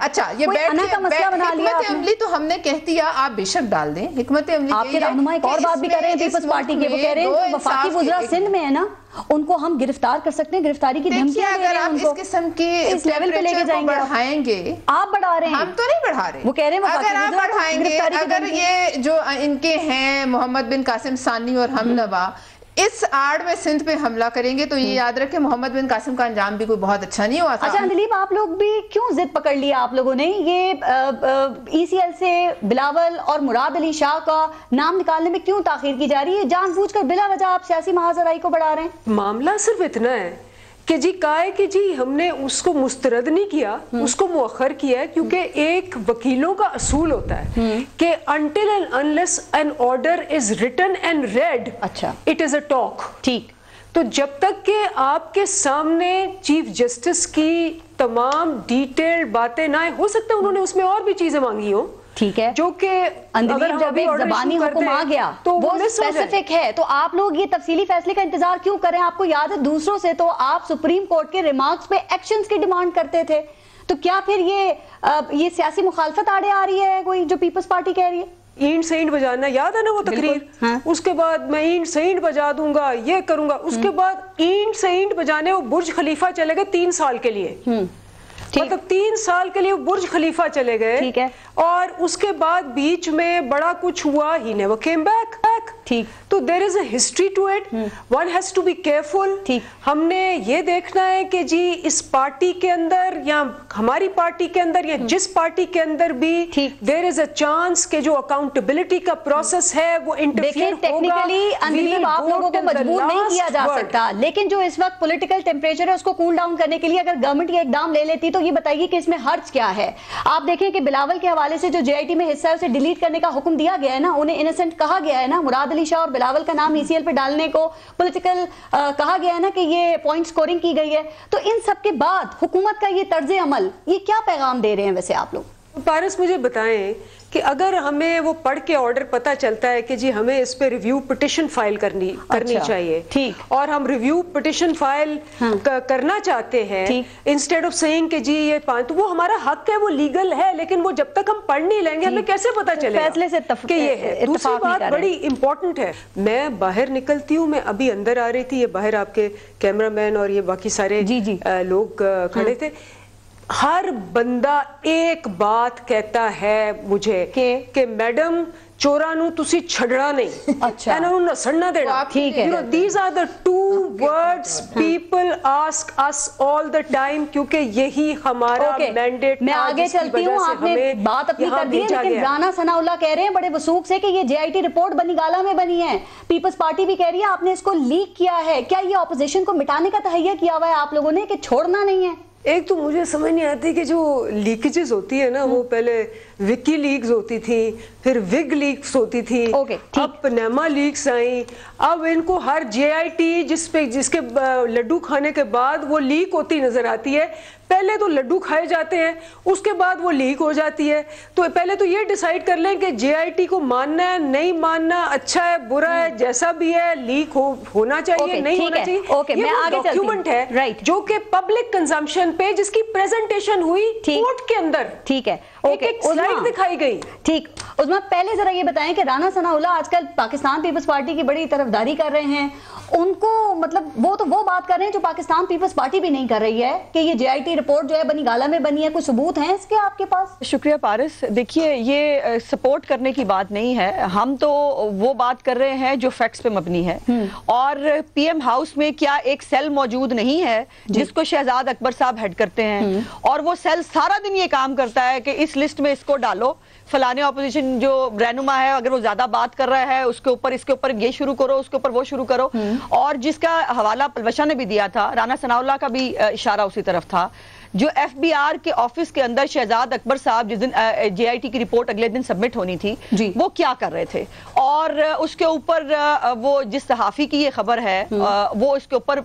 اچھا یہ کا مسئلہ بنا لیا حکمت عملی تو ہم نے کہہ دیا آپ بے شک ڈال دیں. حکمت عملی آپ کے رہنما ایک اور بات بھی کر رہے ہیں پیپلز پارٹی کے, وہ کہہ رہے ہیں وفاقی وزراء سندھ میں ہے نا, ان کو ہم گرفتار کر سکتے ہیں, گرفتاری کی دھمکیاں دے رہے ہیں ان کو. اس قسم کی اس لیول پہ لے کے جائیں گے, بڑھائیں گے, آپ بڑھا رہے ہیں, ہم تو نہیں بڑھا رہے. وہ کہہ رہے ہیں اگر آپ بڑھائیں گے, اگر یہ جو ان کے ہیں محمد بن قاسم ثانی اور ہم نوا اس آڑ میں سندھ پہ حملہ کریں گے تو یہ یاد رکھیں محمد بن قاسم کا انجام بھی کوئی بہت اچھا نہیں ہوا تھا. اچھا دلیپ, آپ لوگ بھی کیوں ضد پکڑ لیا آپ لوگوں نے؟ یہ ای سی ایل سے بلاول اور مراد علی شاہ کا نام نکالنے میں کیوں تاخیر کی جا رہی ہے؟ جان بوجھ کر بلا وجہ آپ سیاسی محاذرائی کو بڑھا رہے ہیں. معاملہ صرف اتنا ہے کہ جی کہا ہے کہ جی ہم نے اس کو مسترد نہیں کیا, اس کو مؤخر کیا ہے, کیونکہ ایک وکیلوں کا اصول ہوتا ہے کہ until and unless an order is written and read, it is a talk. ٹھیک, تو جب تک کہ آپ کے سامنے چیف جسٹس کی تمام ڈیٹیل باتیں نہ ہو سکتے, انہوں نے اس میں اور بھی چیزیں مانگی ہوں, ٹھیک ہے, جو کہ اندلیب جب ایک زبانی حکم آ گیا تو وہ اسپیسیفک ہے, تو آپ لوگ یہ تفصیلی فیصلے کا انتظار کیوں کریں؟ آپ کو یاد ہے دوسروں سے تو آپ سپریم کورٹ کے ریمارکس پہ ایکشنز کی ڈیمانڈ کرتے تھے, تو کیا پھر یہ سیاسی مخالفت آڑے آ رہی ہے کوئی جو پیپلز پارٹی کہہ رہی ہے؟ اینٹ سینٹ بجانا یاد ہے نا وہ تقریر, اس کے بعد میں اینٹ سینٹ بجا دوں گا, یہ کروں گا, اس کے بعد اینٹ سینٹ بجانے وہ برج خلیفہ چلے گئے 3 سال کے لیے, مطلب 3 سال کے لیے وہ برج خلیفہ چلے گئے, ٹھیک ہے, اور اس کے بعد بیچ میں بڑا کچھ ہوا, ہی never came back. ٹھیک, تو there is a history to it, one has to be careful. ٹھیک, ہم نے یہ دیکھنا ہے کہ جی اس پارٹی کے اندر یا ہماری پارٹی کے اندر یا جس پارٹی کے اندر بھی there is a chance کہ جو اکاؤنٹیبلٹی کا پروسیس ہے وہ انٹرفیئر ہوگا. ٹیکنیکلی اندلیب آپ لوگوں کو مجبور نہیں کیا جا سکتا, لیکن جو اس وقت پولیٹیکل ٹیمپریچر ہے اس کو کول ڈاؤن کرنے کے لیے اگر گورنمنٹ یہ اقدام لے لیتی تو یہ بتائیے کہ اس میں حرج کیا ہے؟ آپ دیکھیں کہ بلاول کے حوالے سے جو جے آئی ٹی میں حصہ ہے اسے ڈیلیٹ کرنے کا حکم دیا گیا ہے نا, انہیں انسنٹ کہا گیا ہے نا, مراد علی شاہ اور بلاول کا نام ای سی ایل پہ ڈالنے کو پولیٹیکل کہا گیا ہے نا کہ یہ پوائنٹ سکورنگ کی گئی ہے. تو ان سب کے بعد حکومت کا یہ طرز عمل, یہ کیا پیغام دے رہے ہیں ویسے آپ لوگ؟ پارس مجھے بتائیں کہ اگر ہمیں وہ پڑھ کے آرڈر پتا چلتا ہے کہ جی ہمیں اس پہ ریویو پٹیشن فائل کرنی چاہیے, ٹھیک, اور ہم ریویو پٹیشن فائل کرنا چاہتے ہیں انسٹیڈ آف سیئنگ کہ جی یہ تو وہ ہمارا حق ہے, وہ لیگل ہے, لیکن وہ جب تک ہم پڑھ نہیں لیں گے ہمیں کیسے پتا چلے فیصلے سے کہ یہ ہے. دوسری بات بڑی امپورٹنٹ ہے, میں باہر نکلتی ہوں, میں ابھی اندر آ رہی تھی, یہ باہر آپ کے کیمرہ مین اور یہ باقی سارے لوگ کھڑے تھے, ہر بندہ ایک بات کہتا ہے مجھے کہ میڈم چوراں نوں تسی چھڑنا نہیں, اچھا انہاں نوں نسن نہ دینا. ٹھیک ہے, these are the 2 words people ask us all the time, کیونکہ یہی ہمارا مینڈیٹ. میں آگے چلتی ہوں, آپ نے بات اپنی کر دی ہے, لیکن رانا ثناء اللہ کہہ رہے ہیں بڑے وثوق سے کہ یہ جے آئی ٹی رپورٹ بنی گالا میں بنی ہے, پیپلز پارٹی بھی کہہ رہی ہے آپ نے اس کو لیک کیا ہے. کیا یہ اپوزیشن کو مٹانے کا تہیہ کیا ہوا ہے آپ لوگوں نے کہ چھوڑنا نہیں ہے؟ ایک تو مجھے سمجھ نہیں آتی کہ جو لیکیجز ہوتی ہے نا, وہ پہلے وکی لیکس ہوتی تھی, پھر وگ لیکس ہوتی تھی, اب پنیما لیکس آئیں, اب ان کو ہر جے آئی ٹی جس کے لڈو کھانے کے بعد وہ لیک ہوتی نظر آتی ہے. پہلے تو لڈو کھائے جاتے ہیں, اس کے بعد وہ لیک ہو جاتی ہے. تو پہلے تو یہ ڈیسائیڈ کر لیں کہ جے آئی ٹی کو ماننا ہے نہیں ماننا, اچھا ہے برا ہے, جیسا بھی ہے, لیک ہونا چاہیے نہیں ہونا چاہیے. یہ وہ ڈاکیومنٹ ہے جو کہ پبلک کنزمپشن پہ جس کی پریزنٹیشن ہوئی کورٹ کے اندر, ٹھیک ہے, ایک سلائیڈ دکھائی گئی. ٹھیک, عظمیٰ پہلے ذرا یہ بتائیں کہ رانا ثناء اللہ آج کل پاکستان پیپلز پارٹی کی بڑی طرفداری کر رہے ہیں, ان کو مطلب وہ تو وہ بات کر رہے ہیں جو پاکستان پیپلز پارٹی بھی نہیں کر رہی ہے کہ یہ جے آئی ٹی رپورٹ جو ہے بنی گالا میں بنی ہے, کوئی ثبوت ہیں اس کے آپ کے پاس؟ شکریہ پارس. دیکھیے یہ سپورٹ کرنے کی بات نہیں ہے, ہم تو وہ بات کر رہے ہیں جو فیکٹس پہ مبنی ہے. اور پی ایم ہاؤس میں کیا ایک سیل موجود نہیں ہے جس کو شہزاد اکبر صاحب ہیڈ کرتے ہیں, اور وہ سیل سارا دن یہ کام کرتا ہے کہ اس لسٹ میں اس کو ڈالو, فلانے اپوزیشن جو رہنما ہے اگر وہ زیادہ بات کر رہا ہے اس کے اوپر اس کے اوپر یہ شروع کرو, اس کے اوپر وہ شروع کرو. اور جس کا حوالہ پلوشا نے بھی دیا تھا, رانا ثناء اللہ کا بھی اشارہ اسی طرف تھا, جو ایف بی آر کے آفس کے اندر شہزاد اکبر صاحب جس دن جے آئی ٹی کی رپورٹ اگلے دن سبمٹ ہونی تھی وہ کیا کر رہے تھے, اور اس کے اوپر وہ جس صحافی کی یہ خبر ہے وہ اس کے اوپر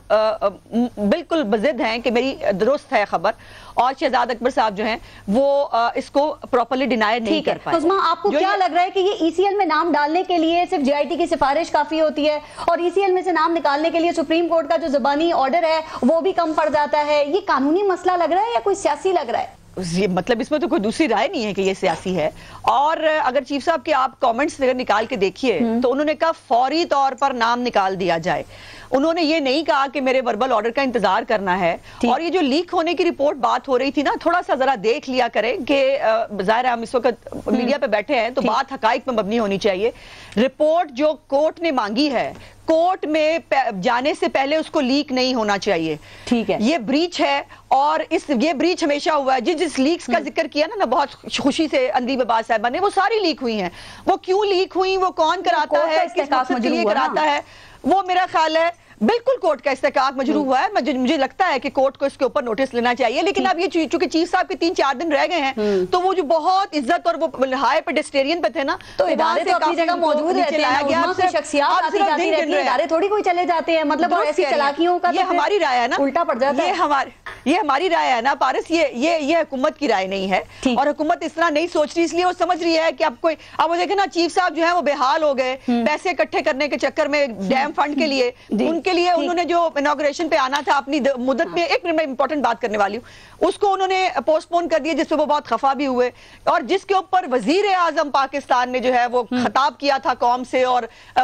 بالکل بضد ہیں کہ میری درست ہے خبر, اور شہزاد اکبر صاحب جو ہیں وہ اس کو پراپرلی ڈینائی نہیں کر پائے. عظمیٰ آپ کو کیا لگ رہا ہے کہ یہ ای سی ایل میں نام ڈالنے کے لیے صرف جے آئی ٹی کی سفارش کافی ہوتی ہے, اور ای سی ایل میں سے نام نکالنے کے لیے سپریم کورٹ کا جو زبانی آرڈر ہے وہ بھی کم پڑ جاتا ہے؟ یہ قانونی مسئلہ لگ رہا ہے یا کوئی سیاسی لگ رہا ہے؟ مطلب اس میں تو کوئی دوسری رائے نہیں ہے کہ یہ سیاسی ہے. اور اگر چیف صاحب کے آپ کامنٹس اگر نکال کے دیکھیے تو انہوں نے کہا فوری طور پر نام نکال دیا جائے. انہوں نے یہ نہیں کہا کہ میرے وربل آرڈر کا انتظار کرنا ہے. اور یہ جو لیک ہونے کی رپورٹ بات ہو رہی تھی نا, تھوڑا سا ذرا دیکھ لیا کریں کہ ظاہر ہے ہم اس وقت میڈیا پہ بیٹھے ہیں تو بات حقائق پہ مبنی ہونی چاہیے. رپورٹ جو کورٹ نے مانگی ہے, کورٹ میں جانے سے پہلے اس کو لیک نہیں ہونا چاہیے. ٹھیک ہے, یہ بریچ ہے اور یہ بریچ ہمیشہ ہوا ہے. جس لیکس کا ذکر کیا نا بہت خوشی سے اندیب عباس صاحبہ نے, وہ ساری لیک ہوئی ہیں. وہ کیوں لیک ہوئی, وہ کون کراتا ہے, کس مقصد کے لیے کراتا ہے, وہ میرا خیال ہے بالکل کورٹ کا استحقاق مجروح ہوا ہے. مجھے لگتا ہے کہ کورٹ کو اس کے اوپر نوٹس لینا چاہیے. لیکن اب یہ چونکہ چیف صاحب کے 3-4 دن رہ گئے ہیں تو وہ جو بہت عزت اور وہ ہائی پیڈسٹرین پہ تھے نا, تو ادارے تو اپنی جگہ موجود رہتے ہیں, اس میں شخصیات آتی جاتی رہتی ہیں, ادارے تھوڑی کوئی چلے جاتے ہیں. مطلب ایسی چالاکیوں کا یہ ہماری رائے ہے نا, الٹا پڑ جاتا ہے. یہ ہماری رائے ہے نا پارس, یہ حکومت کی رائے نہیں ہے. اور حکومت اس طرح نہیں سوچ رہی, اس لیے وہ سمجھ رہی ہے کہ اب وہ دیکھیں نا چیف صاحب جو ہے وہ بے حال ہو گئے پیسے اکٹھے کرنے کے چکر میں ڈیم فنڈ کے لیے. ان کے لیے انہوں نے جو انوگریشن پہ آنا تھا اپنی مدت میں, ایک منٹ میں امپورٹنٹ بات کرنے والی ہوں, اس کو انہوں نے پوسٹ پون کر دیا, جس سے وہ بہت خفا بھی ہوئے. اور جس کے اوپر وزیر اعظم پاکستان نے جو ہے وہ خطاب کیا تھا قوم سے اور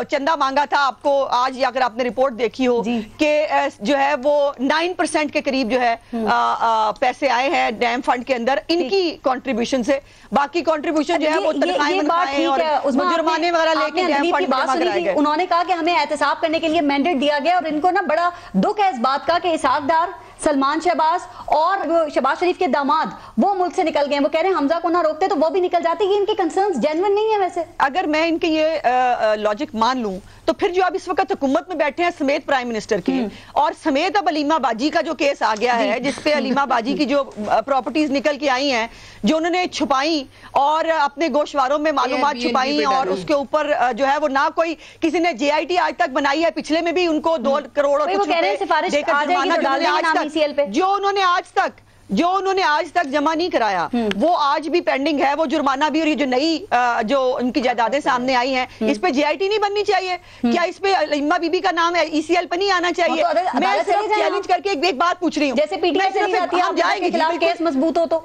چندہ مانگا تھا. آپ کو آج اگر آپ نے رپورٹ دیکھی ہو کہ جو ہے وہ 9% کے قریب جو ہے پیسے آئے ہیں ڈیم فنڈ کے اندر ان کی کنٹریبیوشن سے. باقی کنٹریبیوشن جو ہے وہ تنخواہیں منخواہیں اور جرمانے وغیرہ لے کے ڈیم فنڈ میں جمع کرائے گئے. انہوں نے کہا کہ ہمیں احتساب کرنے کے لیے مینڈیٹ دیا گیا, اور ان کو نا بڑا دکھ ہے اس بات کا کہ اسحاق ڈار, سلمان شہباز اور شہباز شریف کے داماد وہ ملک سے نکل گئے ہیں. وہ کہہ رہے ہیں حمزہ کو نہ روکتے تو وہ بھی نکل جاتے. کہ ان کے کنسرنز جینوئن نہیں ہیں. ویسے اگر میں ان کے یہ لاجک مان لوں تو پھر جو اب اس وقت حکومت میں بیٹھے ہیں سمیت پرائم منسٹر کے, اور سمیت اب علیمہ باجی کا جو کیس آ گیا ہے, جس پہ علیمہ باجی کی جو پراپرٹیز نکل کے آئی ہیں جو انہوں نے چھپائیں اور اپنے گوشواروں میں معلومات چھپائیں, اور اس کے اوپر جو ہے وہ نہ کوئی کسی نے جے آئی ٹی آج تک بنائی ہے. پچھلے میں بھی ان کو 2 کروڑ اور کچھ دے کر جرمانہ جو انہوں نے آج تک جمع نہیں کرایا وہ آج بھی پینڈنگ ہے. وہ جرمانہ بھی, اور یہ جو نئی جو ان کی جائیدادیں سامنے آئی ہیں اس پہ جے آئی ٹی نہیں بننی چاہیے کیا؟ اس پہ علیمہ بی بی کا نام ہے ای سی ایل پہ نہیں آنا چاہیے؟ میں صرف چیلنج کر کے ایک بات پوچھ رہی ہوں, جیسے پی ٹی آئی چلی جاتی ہے, ہم جائیں گے خلاف کیس مضبوط ہو تو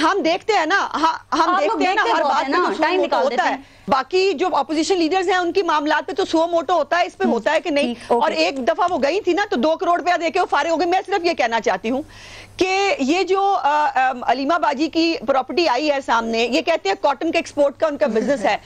ہم دیکھتے ہیں نا, ہم دیکھتے ہیں نا ہر بات میں ٹائم ہوتا ہے. باقی جو اپوزیشن لیڈرز ہیں ان کی معاملات پہ تو سو موٹو ہوتا ہے, اس پہ ہوتا ہے کہ نہیں. اور ایک دفعہ وہ گئی تھی نا تو 2 کروڑ روپیہ دے کے وہ فارغ ہو گئے. میں صرف یہ کہنا چاہتی ہوں کہ یہ جو علیمہ باجی کی پراپرٹی آئی ہے سامنے, یہ کہتے ہیں کاٹن کے ایکسپورٹ کا ان کا بزنس ہے.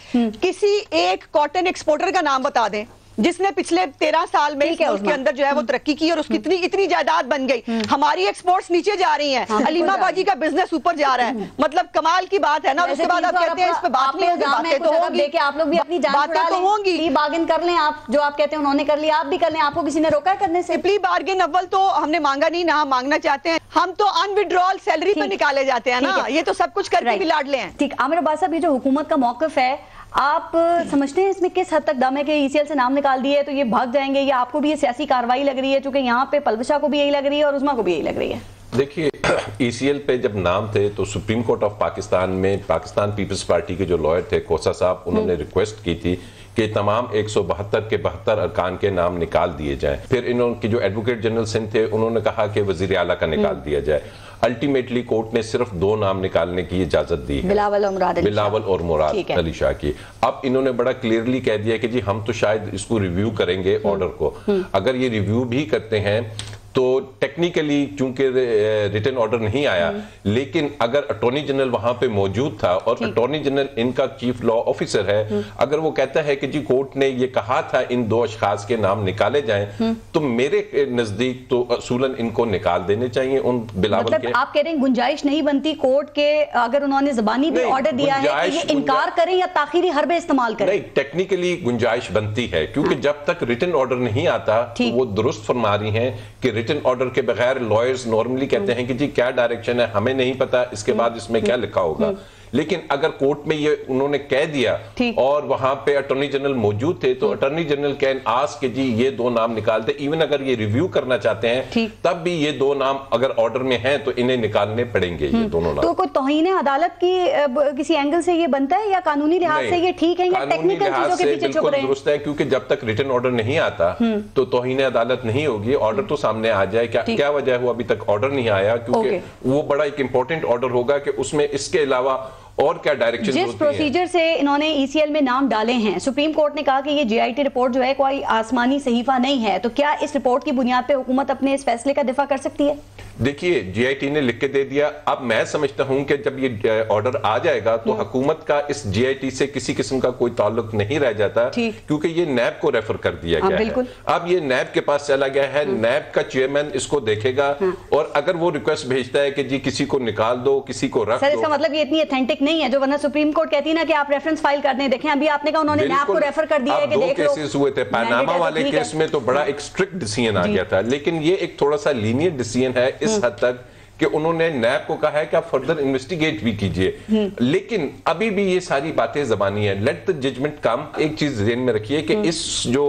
کسی ایک کاٹن ایکسپورٹر کا نام بتا دیں جس نے پچھلے 13 سال میں اس کے اندر جو ہے وہ ترقی کی اور اس کی اتنی جائیداد بن گئی. ہماری ایکسپورٹس نیچے جا رہی ہیں, علیمہ باجی کا بزنس اوپر جا رہا ہے. مطلب کمال کی بات ہے نا. اس کے بعد آپ کہتے ہیں اس پہ بات نہیں ہوگی, باتیں تو ہوں گی, آپ لوگ بھی اپنی جان باتیں تو ہوں گی. پلی بارگن کر لیں آپ, جو آپ کہتے ہیں انہوں نے کر لیا, آپ بھی کر لیں. آپ کو کسی نے روکا ہے کرنے سے؟ پلی بارگن اول تو ہم نے مانگا نہیں, نہ ہم مانگنا چاہتے ہیں. ہم تو ان وڈرال سیلری پہ نکالے جاتے ہیں نا, یہ تو سب کچھ کر کے بھی لاڈلے ہیں. ٹھیک. عامر عباس صاحب, یہ جو حکومت کا موقف ہے, آپ سمجھتے ہیں اس میں کس حد تک دم ہے کہ ای سی ایل سے نام نکال دیے تو یہ بھاگ جائیں گے, یا آپ کو بھی یہ سیاسی کاروائی لگ رہی ہے چونکہ یہاں پہ پلوشا کو بھی یہی لگ رہی ہے اور عظمیٰ کو بھی یہی لگ رہی ہے؟ دیکھیے, ای سی ایل پہ جب نام تھے تو سپریم کورٹ آف پاکستان میں پاکستان پیپلز پارٹی کے جو لائر تھے کوسا صاحب, انہوں نے ریکویسٹ کی تھی کہ تمام 172 کے 72 ارکان کے نام نکال دیے جائیں. پھر انہوں کی جو ایڈوکیٹ جنرل سندھ تھے انہوں نے کہا کہ وزیر اعلیٰ کا نکال دیا جائے. الٹیمیٹلی کورٹ نے صرف 2 نام نکالنے کی اجازت دی, بلاول اور مراد علی شاہ کی. اب انہوں نے بڑا کلیئرلی کہہ دیا کہ جی ہم تو شاید اس کو ریویو کریں گے آرڈر کو. اگر یہ ریویو بھی کرتے ہیں تو ٹیکنیکلی چونکہ ریٹن آرڈر نہیں آیا, لیکن اگر اٹارنی جنرل وہاں پہ موجود تھا اور اٹارنی جنرل ان کا چیف لا آفیسر ہے, اگر وہ کہتا ہے کہ جی کورٹ نے یہ کہا تھا ان 2 اشخاص کے نام نکالے جائیں, تو میرے نزدیک تو اصولاً ان کو نکال دینے چاہیے ان بلاول کے. آپ کہہ رہے ہیں گنجائش نہیں بنتی کورٹ کے, اگر انہوں نے زبانی بھی آرڈر دیا ہے کہ یہ انکار کریں یا تاخیری حربے استعمال کریں؟ نہیں, ٹیکنیکلی گنجائش بنتی ہے, کیونکہ جب تک ریٹن آرڈر نہیں آتا تو وہ درست فرما رہی ہیں کہ ریٹن آرڈر کے بغیر لائرز نارملی کہتے ہیں کہ جی کیا ڈائریکشن ہے ہمیں نہیں پتا, اس کے بعد اس میں کیا لکھا ہوگا. لیکن اگر کورٹ میں یہ انہوں نے کہہ دیا اور وہاں پہ اٹارنی جنرل موجود تھے تو اٹارنی جنرل کین آسک کہ جی یہ 2 نام نکالتے، ایون اگر یہ ریویو کرنا چاہتے ہیں تب بھی یہ 2 نام اگر آرڈر میں ہیں تو انہیں نکالنے پڑیں گے یہ دونوں نام. تو کوئی توہین عدالت کی کسی اینگل سے یہ بنتا ہے یا قانونی لحاظ سے یہ ٹھیک ہے یا ٹیکنیکل چیزوں کے پیچھے چھپ رہے ہیں؟ درست ہے، کیونکہ جب تک ریٹن آرڈر نہیں آتا تو توہین عدالت نہیں ہوگی. آرڈر تو سامنے آ جائے، کیا وجہ ہے وہ ابھی تک آرڈر نہیں آیا؟ کیونکہ وہ بڑا ایک امپورٹنٹ آرڈر ہوگا کہ اس میں اس کے علاوہ اور کیا ڈائریکشن ہوتی ہیں. جس پروسیجر سے انہوں نے ECL میں نام ڈالے ہیں، سپریم کورٹ نے کہا کہ یہ GIT رپورٹ جو ہے کوئی آسمانی صحیفہ نہیں ہے، تو کیا اس رپورٹ کی بنیاد پہ حکومت اپنے اس فیصلے کا دفاع کر سکتی ہے؟ دیکھیے GIT نے لکھ کے دے دیا. اب میں سمجھتا ہوں کہ جب یہ آرڈر آ جائے گا تو حکومت کا اس GIT سے کسی قسم کا کوئی تعلق نہیں رہ جاتا، کیونکہ یہ نیب کو ریفر کر دیا گیا ہے. اب یہ نیب کے پاس چلا گیا ہے، نیب کا چیئرمین اس کو دیکھے گا اور اگر وہ ریکویسٹ بھیجتا ہے کہ جی کسی کو نکال دو، کسی کو رکھ دو. سر اس کا مطلب یہ اتنی اتھینٹک نہیں ہے جو ورنہ سپریم کورٹ کہتی نا کہ آپ ریفرنس فائل کر دیں. دیکھیں ابھی آپ نے کہا انہوں نے نیب کو ریفر کر دیا ہے کہ دیکھ لو. 2 کیسز ہوئے تھے، پاناما والے کیس میں تو بڑا ایک سٹرکٹ ڈیسیژن آ گیا تھا، لیکن یہ ایک تھوڑا سا لینئر ڈیسیژن ہے اس حد تک کہ انہوں نے نیب کو کہا ہے کہ آپ فردر انویسٹیگیٹ بھی کیجئے. لیکن ابھی بھی یہ ساری باتیں زبانی ہیں. لیٹ دی ججمنٹ کم. ایک چیز ذہن میں رکھیے کہ اس جو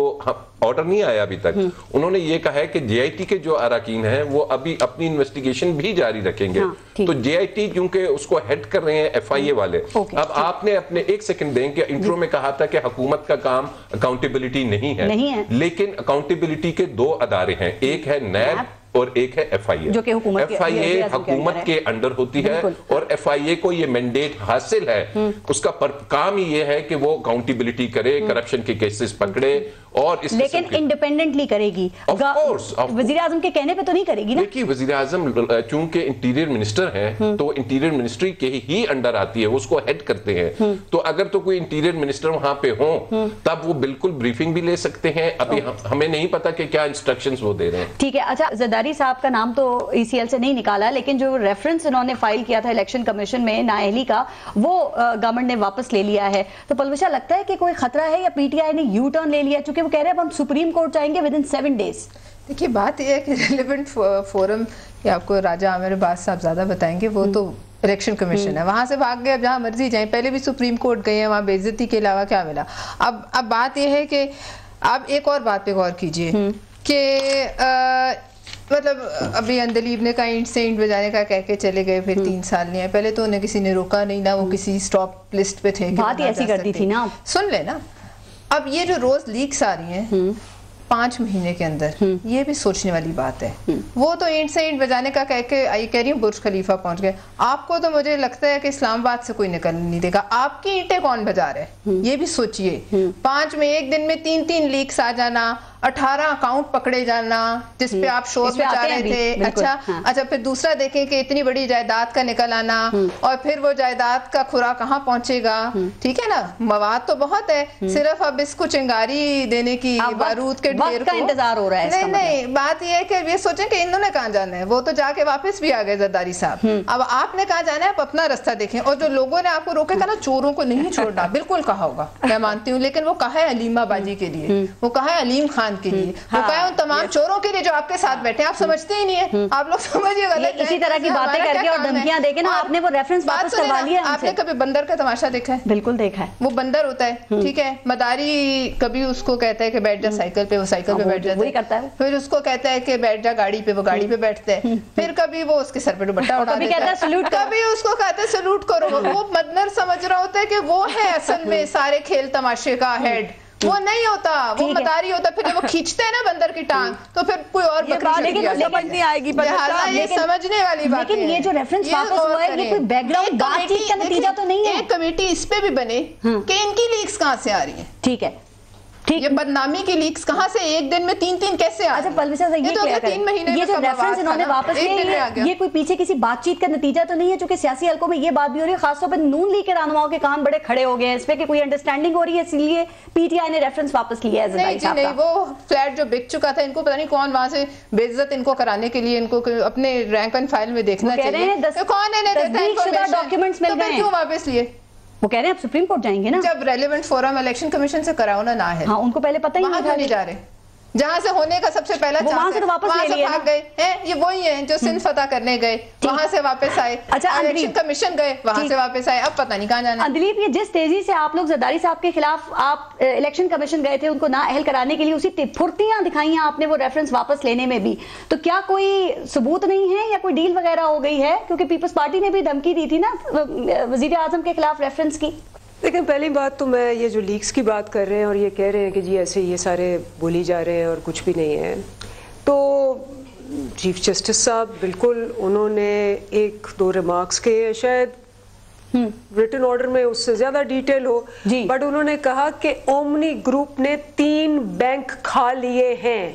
آرڈر نہیں آیا ابھی تک، انہوں نے یہ کہا ہے کہ GIT کے جو اراکین ہیں وہ ابھی اپنی انویسٹیگیشن بھی جاری رکھیں گے. تو GIT کیونکہ اس کو ہیڈ کر رہے ہیں FIA والے. اب آپ نے اپنے ایک سیکنڈ دیں کہ انٹرو میں کہا تھا کہ حکومت کا کام اکاؤنٹیبلٹی نہیں ہے، لیکن اکاؤنٹیبلٹی کے 2 ادارے ہیں، ایک ہے نیب اور ایک ہے FIA. جو کہ حکومت کے انڈر ہوتی ہے اور FIA کو یہ مینڈیٹ حاصل ہے، اس کا کام ہی یہ ہے کہ وہ اکاؤنٹیبلٹی کرے، کرپشن کے کیسز پکڑے اور اس لیکن انڈیپینڈنٹلی کرے گی. وزیر اعظم کے کہنے پہ تو نہیں کرے گی نا. دیکھیے وزیر اعظم چونکہ انٹیریئر منسٹر ہیں تو انٹیریئر منسٹری کے ہی انڈر آتی ہے، اس کو ہیڈ کرتے ہیں. تو اگر تو کوئی انٹیریئر منسٹر وہاں پہ ہوں تب وہ بالکل بریفنگ بھی لے سکتے ہیں. ابھی ہمیں نہیں پتا کہ کیا انسٹرکشنز وہ دے رہے ہیں. ٹھیک ہے. اچھا زرداری صاحب کا نام تو ECL سے نہیں نکالا، لیکن جو ریفرنس انہوں نے فائل کیا تھا الیکشن کمیشن میں نااہلی کا، وہ گورنمنٹ نے واپس لے لیا ہے. تو پلوشا لگتا ہے کہ کوئی خطرہ ہے یا PTI نے یو ٹرن لے لیا، چونکہ وہ کہہ رہے ہیں اب ہم سپریم کورٹ جائیں گے ودن 7 days. دیکھیے بات یہ ہے کہ ریلیونٹ فورم یا آپ کو راجہ عامر عباس صاحب زیادہ بتائیں گے، وہ تو الیکشن کمیشن ہے، وہاں سے بھاگ گئے، اب جہاں مرضی جائیں. پہلے بھی سپریم کورٹ گئے ہیں، وہاں بے عزتی کے علاوہ کیا ملا. اب بات یہ ہے کہ آپ ایک اور بات پہ غور کیجئے کہ مطلب ابھی اندلیب نے کہا اینٹ سے اینٹ بجانے کا کہہ کے چلے گئے، پھر 3 سال نہیں ہے. پہلے تو انہیں کسی نے روکا نہیں، نہ وہ کسی سٹاپ لسٹ پہ تھے. بات ایسی کرتی تھی نا. سن لے نا، اب یہ جو روز لیکس آ رہی ہیں 5 مہینے کے اندر، یہ بھی سوچنے والی بات ہے. وہ تو اینٹ سے اینٹ بجانے کا کہہ کے کہہ رہی ہوں برج خلیفہ پہنچ گئے. آپ کو تو مجھے لگتا ہے کہ اسلام آباد سے کوئی نکل نہیں دے گا. آپ کی اینٹیں کون بجا رہے، یہ بھی سوچئے. 5 میں ایک دن میں 3 لیکس آ جانا، 18 اکاؤنٹ پکڑے جانا جس پہ آپ شور مچا رہے تھے. اچھا پھر دوسرا دیکھیں کہ اتنی بڑی جائیداد کا نکل آنا، اور پھر وہ جائیداد کا کھرا کہاں پہنچے گا. ٹھیک ہے نا، مواد تو بہت ہے، صرف اب اس کو چنگاری دینے کی بارود کے ڈھیر کا انتظار ہو رہا ہے. نہیں بات یہ ہے کہ یہ سوچیں کہ انہوں نے کہاں جانا ہے، وہ تو جا کے واپس بھی آ گئے زرداری صاحب. اب آپ نے کہاں جانا ہے، آپ اپنا رستہ دیکھیں. اور جو لوگوں نے آپ کو روکے نا چوروں کو نہیں چھوڑنا، بالکل کہا ہوگا میں مانتی ہوں، لیکن وہ کہا ہے علیمہ باجی کے لیے، وہ کہا ہے علیم خان کے لیے، ان تمام چوروں کے لیے جو آپ کے ساتھ بیٹھے ہیں. آپ سمجھتے ہی نہیں ہے، آپ لوگ سمجھئے غلط. اسی طرح کی باتیں کر کے اور دھمکیاں دے کے نا آپ نے وہ ریفرنس واپس کروا لیا. آپ نے کبھی بندر کا تماشا دیکھا ہے؟ بالکل دیکھا ہے. وہ بندر ہوتا ہے، ٹھیک ہے، مداری کبھی اس کو کہتا ہے کہ بیٹھ جا سائیکل پہ، وہ سائیکل پہ بیٹھ جاتا ہے. پھر اس کو کہتا ہے کہ بیٹھ جا گاڑی پہ، وہ گاڑی پہ بیٹھتا ہے. پھر کبھی وہ اس کے سر پہ دوپٹہ اڑا دیتا ہے، کبھی اس کو کہتا ہے سلوٹ کرو. وہ مدنر سمجھ رہا ہوتا ہے کہ وہ ہے اصل میں سارے کھیل تماشے کا ہیڈ. وہ نہیں ہوتا، وہ مداری ہوتا. پھر جب وہ کھینچتے ہیں نا بندر کی ٹانگ تو پھر کوئی اور نہیں آئے گی. لہٰذا یہ سمجھنے والی بات ہے. لیکن یہ جو ریفرنس واپس ہوا ہے یہ کوئی بیک گراؤنڈ بات چیت کا نتیجہ تو نہیں ہے. ایک کمیٹی اس پہ بھی بنے کہ ان کی لیکس کہاں سے آ رہی ہیں. ٹھیک ہے، یہ بدنامی کی لیکس کہاں سے ایک دن میں 3 کیسے آ رہی ہیں؟ اچھا پلوشا صاحب یہ کلیئر کریں، یہ جو ریفرنس انہوں نے واپس لیا یہ کوئی پیچھے کسی بات چیت کا نتیجہ تو نہیں ہے؟ چونکہ سیاسی حلقوں میں یہ بات بھی ہو رہی ہے، خاص طور پر نون لیگ کے رہنماؤں کے کان بڑے کھڑے ہو گئے ہیں اس پہ کہ کوئی انڈرسٹینڈنگ ہو رہی ہے، اس لیے PTI نے ریفرنس واپس لیا ہے. نہیں، وہ فلیٹ جو بک چکا تھا، ان کو پتہ نہیں کون وہاں سے بے عزت ان کو کرانے کے لیے ان کو اپنے رینک اینڈ فائل میں دیکھنا چاہیے. کون انہیں دیتا ہے ڈاکیومنٹس مل گئے ہیں، کیوں واپس لیے؟ وہ کہہ رہے ہیں اب سپریم کورٹ جائیں گے نا. جب ریلیونٹ فورم الیکشن کمیشن سے کراؤ نا ہے، ہاں ان کو پہلے پتہ ہی نہیں جا رہے. جہاں سے ہونے کا سب سے پہلا وہاں سے تو واپس وہاں لے سے لیے بھاگ گئے ہیں. یہ وہی ہیں جو سندھ فتح کرنے گئے, وہاں سے واپس آئے, الیکشن کمیشن گئے, وہاں سے واپس آئے, اب پتہ نہیں کہاں جانا. اندلیب, یہ جس تیزی سے آپ لوگ زرداری صاحب کے خلاف آپ الیکشن کمیشن گئے تھے ان کو نااہل کرانے کے لیے, اسی پھرتیاں دکھائیں آپ نے وہ ریفرنس واپس لینے میں بھی, تو کیا کوئی ثبوت نہیں ہے یا کوئی ڈیل وغیرہ ہو گئی ہے؟ کیونکہ پیپلز پارٹی نے بھی دھمکی دی تھی نا وزیر اعظم کے خلاف ریفرنس کی. لیکن پہلی بات تو میں یہ جو لیکس کی بات کر رہے ہیں اور یہ کہہ رہے ہیں کہ جی ایسے یہ سارے بولی جا رہے ہیں اور کچھ بھی نہیں ہے, تو چیف جسٹس صاحب بالکل انہوں نے ایک دو ریمارکس کے, شاید ریٹن آرڈر میں اس سے زیادہ ڈیٹیل ہو, بٹ انہوں نے کہا کہ اومنی گروپ نے 3 بینک کھا لیے ہیں,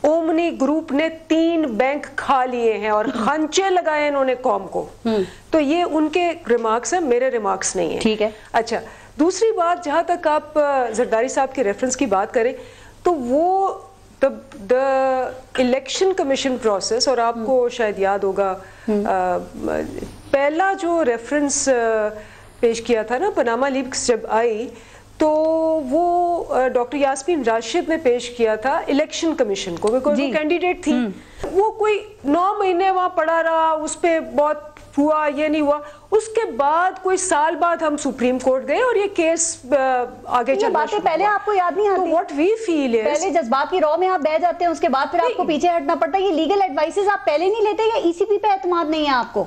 اومنی گروپ نے 3 بینک کھا لیے ہیں اور خنچے لگائے انہوں نے قوم کو. تو یہ ان کے ریمارکس ہیں, میرے ریمارکس نہیں ہیں. ٹھیک ہے. اچھا, دوسری بات, جہاں تک آپ زرداری صاحب کے ریفرنس کی بات کریں تو وہ دا الیکشن کمیشن پروسیس, اور آپ کو شاید یاد ہوگا پہلا جو ریفرنس پیش کیا تھا نا پاناما لیکس جب آئی, تو وہ ڈاکٹر یاسمین راشد نے پیش کیا تھا الیکشن کمیشن کو, بیکاز وہ کینڈیڈیٹ تھی. وہ کوئی 9 مہینے وہاں پڑا رہا, اس پہ بہت ہوا, یہ نہیں ہوا. اس کے بعد کوئی سال بعد ہم سپریم کورٹ گئے اور یہ کیس آگے چل رہا. پہلے آپ کو یاد نہیں آتی, واٹ وی فیل ہے پہلے جذبات کی رو میں آپ بہ جاتے ہیں, اس کے بعد پھر آپ کو پیچھے ہٹنا پڑتا ہے. یہ لیگل ایڈوائسز آپ پہلے نہیں لیتے یا ای سی پی پہ اعتماد نہیں ہے آپ کو؟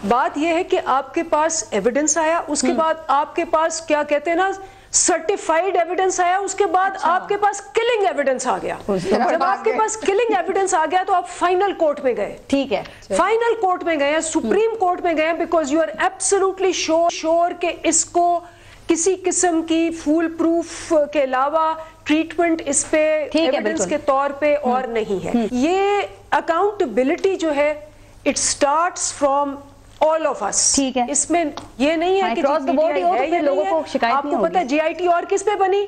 بات یہ ہے کہ آپ کے پاس ایویڈنس آیا, اس کے بعد آپ کے پاس کیا کہتے ہیں نا سرٹیفائیڈ ایویڈنس آیا, اس کے بعد آپ کے پاس کلنگ ایویڈنس آ گیا. جب آپ کے پاس کلنگ ایویڈنس آ گیا تو آپ فائنل کورٹ میں گئے. ٹھیک ہے, فائنل کورٹ میں گئے, سپریم کورٹ میں گئے, بیکاز یو آر ایبسولوٹلی شور کہ اس کو کسی قسم کی فول پروف کے علاوہ ٹریٹمنٹ اس پہ ایویڈنس کے طور پہ اور نہیں ہے. یہ اکاؤنٹیبلٹی جو ہے it starts from all of us. ٹھیک ہے, اس میں یہ نہیں ہے کہ لوگوں کو شکایت آپ کو پتا جے آئی ٹی اور کس پہ بنی,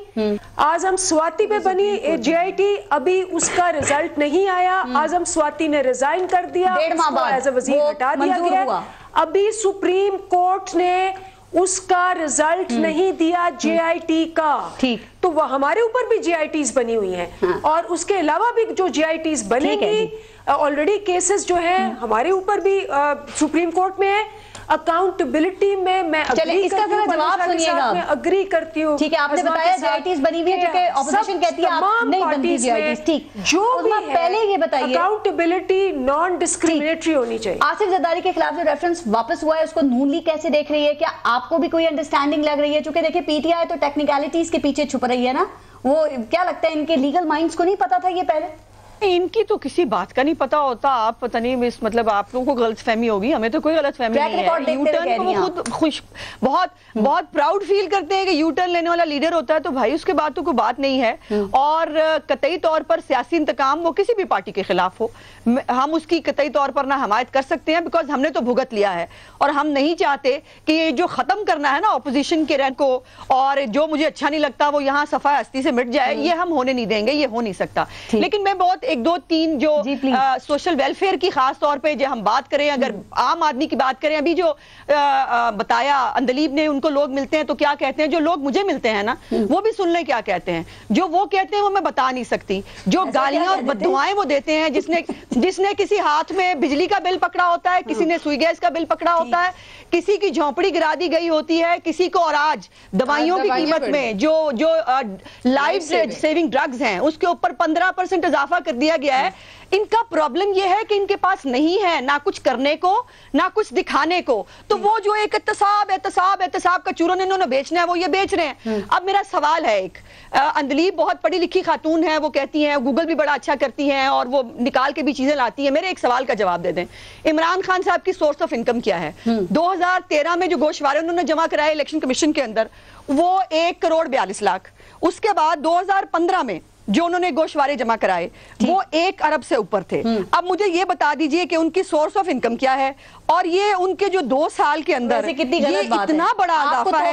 اعظم سواتی پہ بنی. جے آئی ٹی ابھی اس کا رزلٹ نہیں آیا, اعظم سواتی نے ریزائن کر دیا, ایز اے وزیر ہٹا دیا گیا. ابھی سپریم کورٹ نے اس کا رزلٹ نہیں دیا جے آئی ٹی کا. تو وہ ہمارے اوپر بھی جے آئی ٹیز بنی ہوئی ہیں, اور اس کے علاوہ بھی جو جے آئی ٹیز بنے گی, آلریڈی کیسز جو ہیں ہمارے اوپر بھی سپریم کورٹ میں ہے. اکاؤنٹیبلٹی میں اس کا ذرا جواب سنیے گا, میں اگری کرتی ہوں. ٹھیک ہے, آپ نے بتایا جے آئی ٹیز بنی ہوئی ہے جو کہ اپوزیشن کہتی ہے آپ نہیں بنتی جے آئی ٹیز. ٹھیک, جو بھی ہے پہلے یہ بتائیے اکاؤنٹیبلٹی نان ڈسکریمنیٹری ہونی چاہیے. آصف زرداری کے خلاف جو ریفرنس واپس ہوا ہے اس کو نون لیگ کیسے دیکھ رہی ہے؟ کیا آپ کو بھی کوئی انڈرسٹینڈنگ لگ رہی ہے؟ چونکہ دیکھیں پی ٹی آئی تو ٹیکنیکلٹیز کے پیچھے چھپ رہی ہے نا, وہ کیا لگتا ہے ان کے لیگل مائنڈز کو نہیں پتا تھا یہ پہلے؟ ان کی تو کسی بات کا نہیں پتا ہوتا. آپ پتہ نہیں مطلب آپ لوگوں کو غلط فہمی ہوگی, ہمیں تو کوئی غلط فہمی نہیں ہے. یو ٹرن کو وہ خود خوش بہت پراؤڈ فیل کرتے ہیں کہ یو ٹرن لینے والا لیڈر ہوتا ہے, تو بھائی اس کے بعد تو کوئی بات نہیں ہے. اور قطعی طور پر سیاسی انتقام وہ کسی بھی پارٹی کے خلاف ہو, ہم اس کی قطعی طور پر نہ حمایت کر سکتے ہیں, بیکاز ہم نے تو بھگت لیا ہے, اور ہم نہیں چاہتے کہ یہ جو ختم کرنا ہے نا اپوزیشن کے رینک کو, اور جو مجھے اچھا نہیں لگتا وہ یہاں صفحہ ہستی سے مٹ جائے, یہ ہم ہونے نہیں دیں گے, یہ ہو نہیں سکتا. لیکن میں بہت 1 2 3 جو سوشل ویلفیئر کی خاص طور پہ جو ہم بات کریں, اگر عام آدمی کی بات کریں, ابھی جو بتایا اندلیب نے, ان کو لوگ ملتے ہیں تو کیا کہتے ہیں, جو لوگ مجھے ملتے ہیں نا وہ بھی سن لیں کیا کہتے ہیں. جو وہ کہتے ہیں وہ میں بتا نہیں سکتی, جو گالیاں اور بددعائیں وہ دیتے ہیں, جس نے کسی ہاتھ میں بجلی کا بل پکڑا ہوتا ہے, کسی نے سوئی گیس کا بل پکڑا ہوتا ہے, کسی کی جھونپڑی گرا دی گئی ہوتی ہے, کسی کو, اور آج دوائیوں کی قیمت میں جو لائف سیونگ ڈرگز ہیں اس کے اوپر 15% اضافہ کر دیا گیا ہے. ان کا پرابلم یہ ہے کہ ان کے پاس نہیں ہے نہ کچھ کرنے کو نہ کچھ دکھانے کو, تو وہ جو ایک احتساب کا چورن انہوں نے بیچنا ہے وہ یہ بیچ رہے ہیں. اب میرا سوال ہے, ایک اندلیب بہت پڑھی لکھی خاتون ہے, وہ کہتی ہیں گوگل بھی بڑا اچھا کرتی ہیں اور وہ نکال کے بھی چیزیں لاتی ہیں. میرے ایک سوال کا جواب دے دیں, عمران خان صاحب کی سورس آف انکم کیا ہے؟ 2013 میں جو گوشوارے انہوں نے جمع کرائے الیکشن کمیشن کے اندر وہ 1,42,00,000. اس کے بعد 2015 میں جو انہوں نے گوشوارے جمع کرائے وہ 1 ارب سے اوپر تھے. اب مجھے یہ بتا دیجئے کہ ان کی سورس آف انکم کیا ہے, اور یہ ان کے جو 2 سال کے اندر یہ اتنا بڑا اضافہ ہے.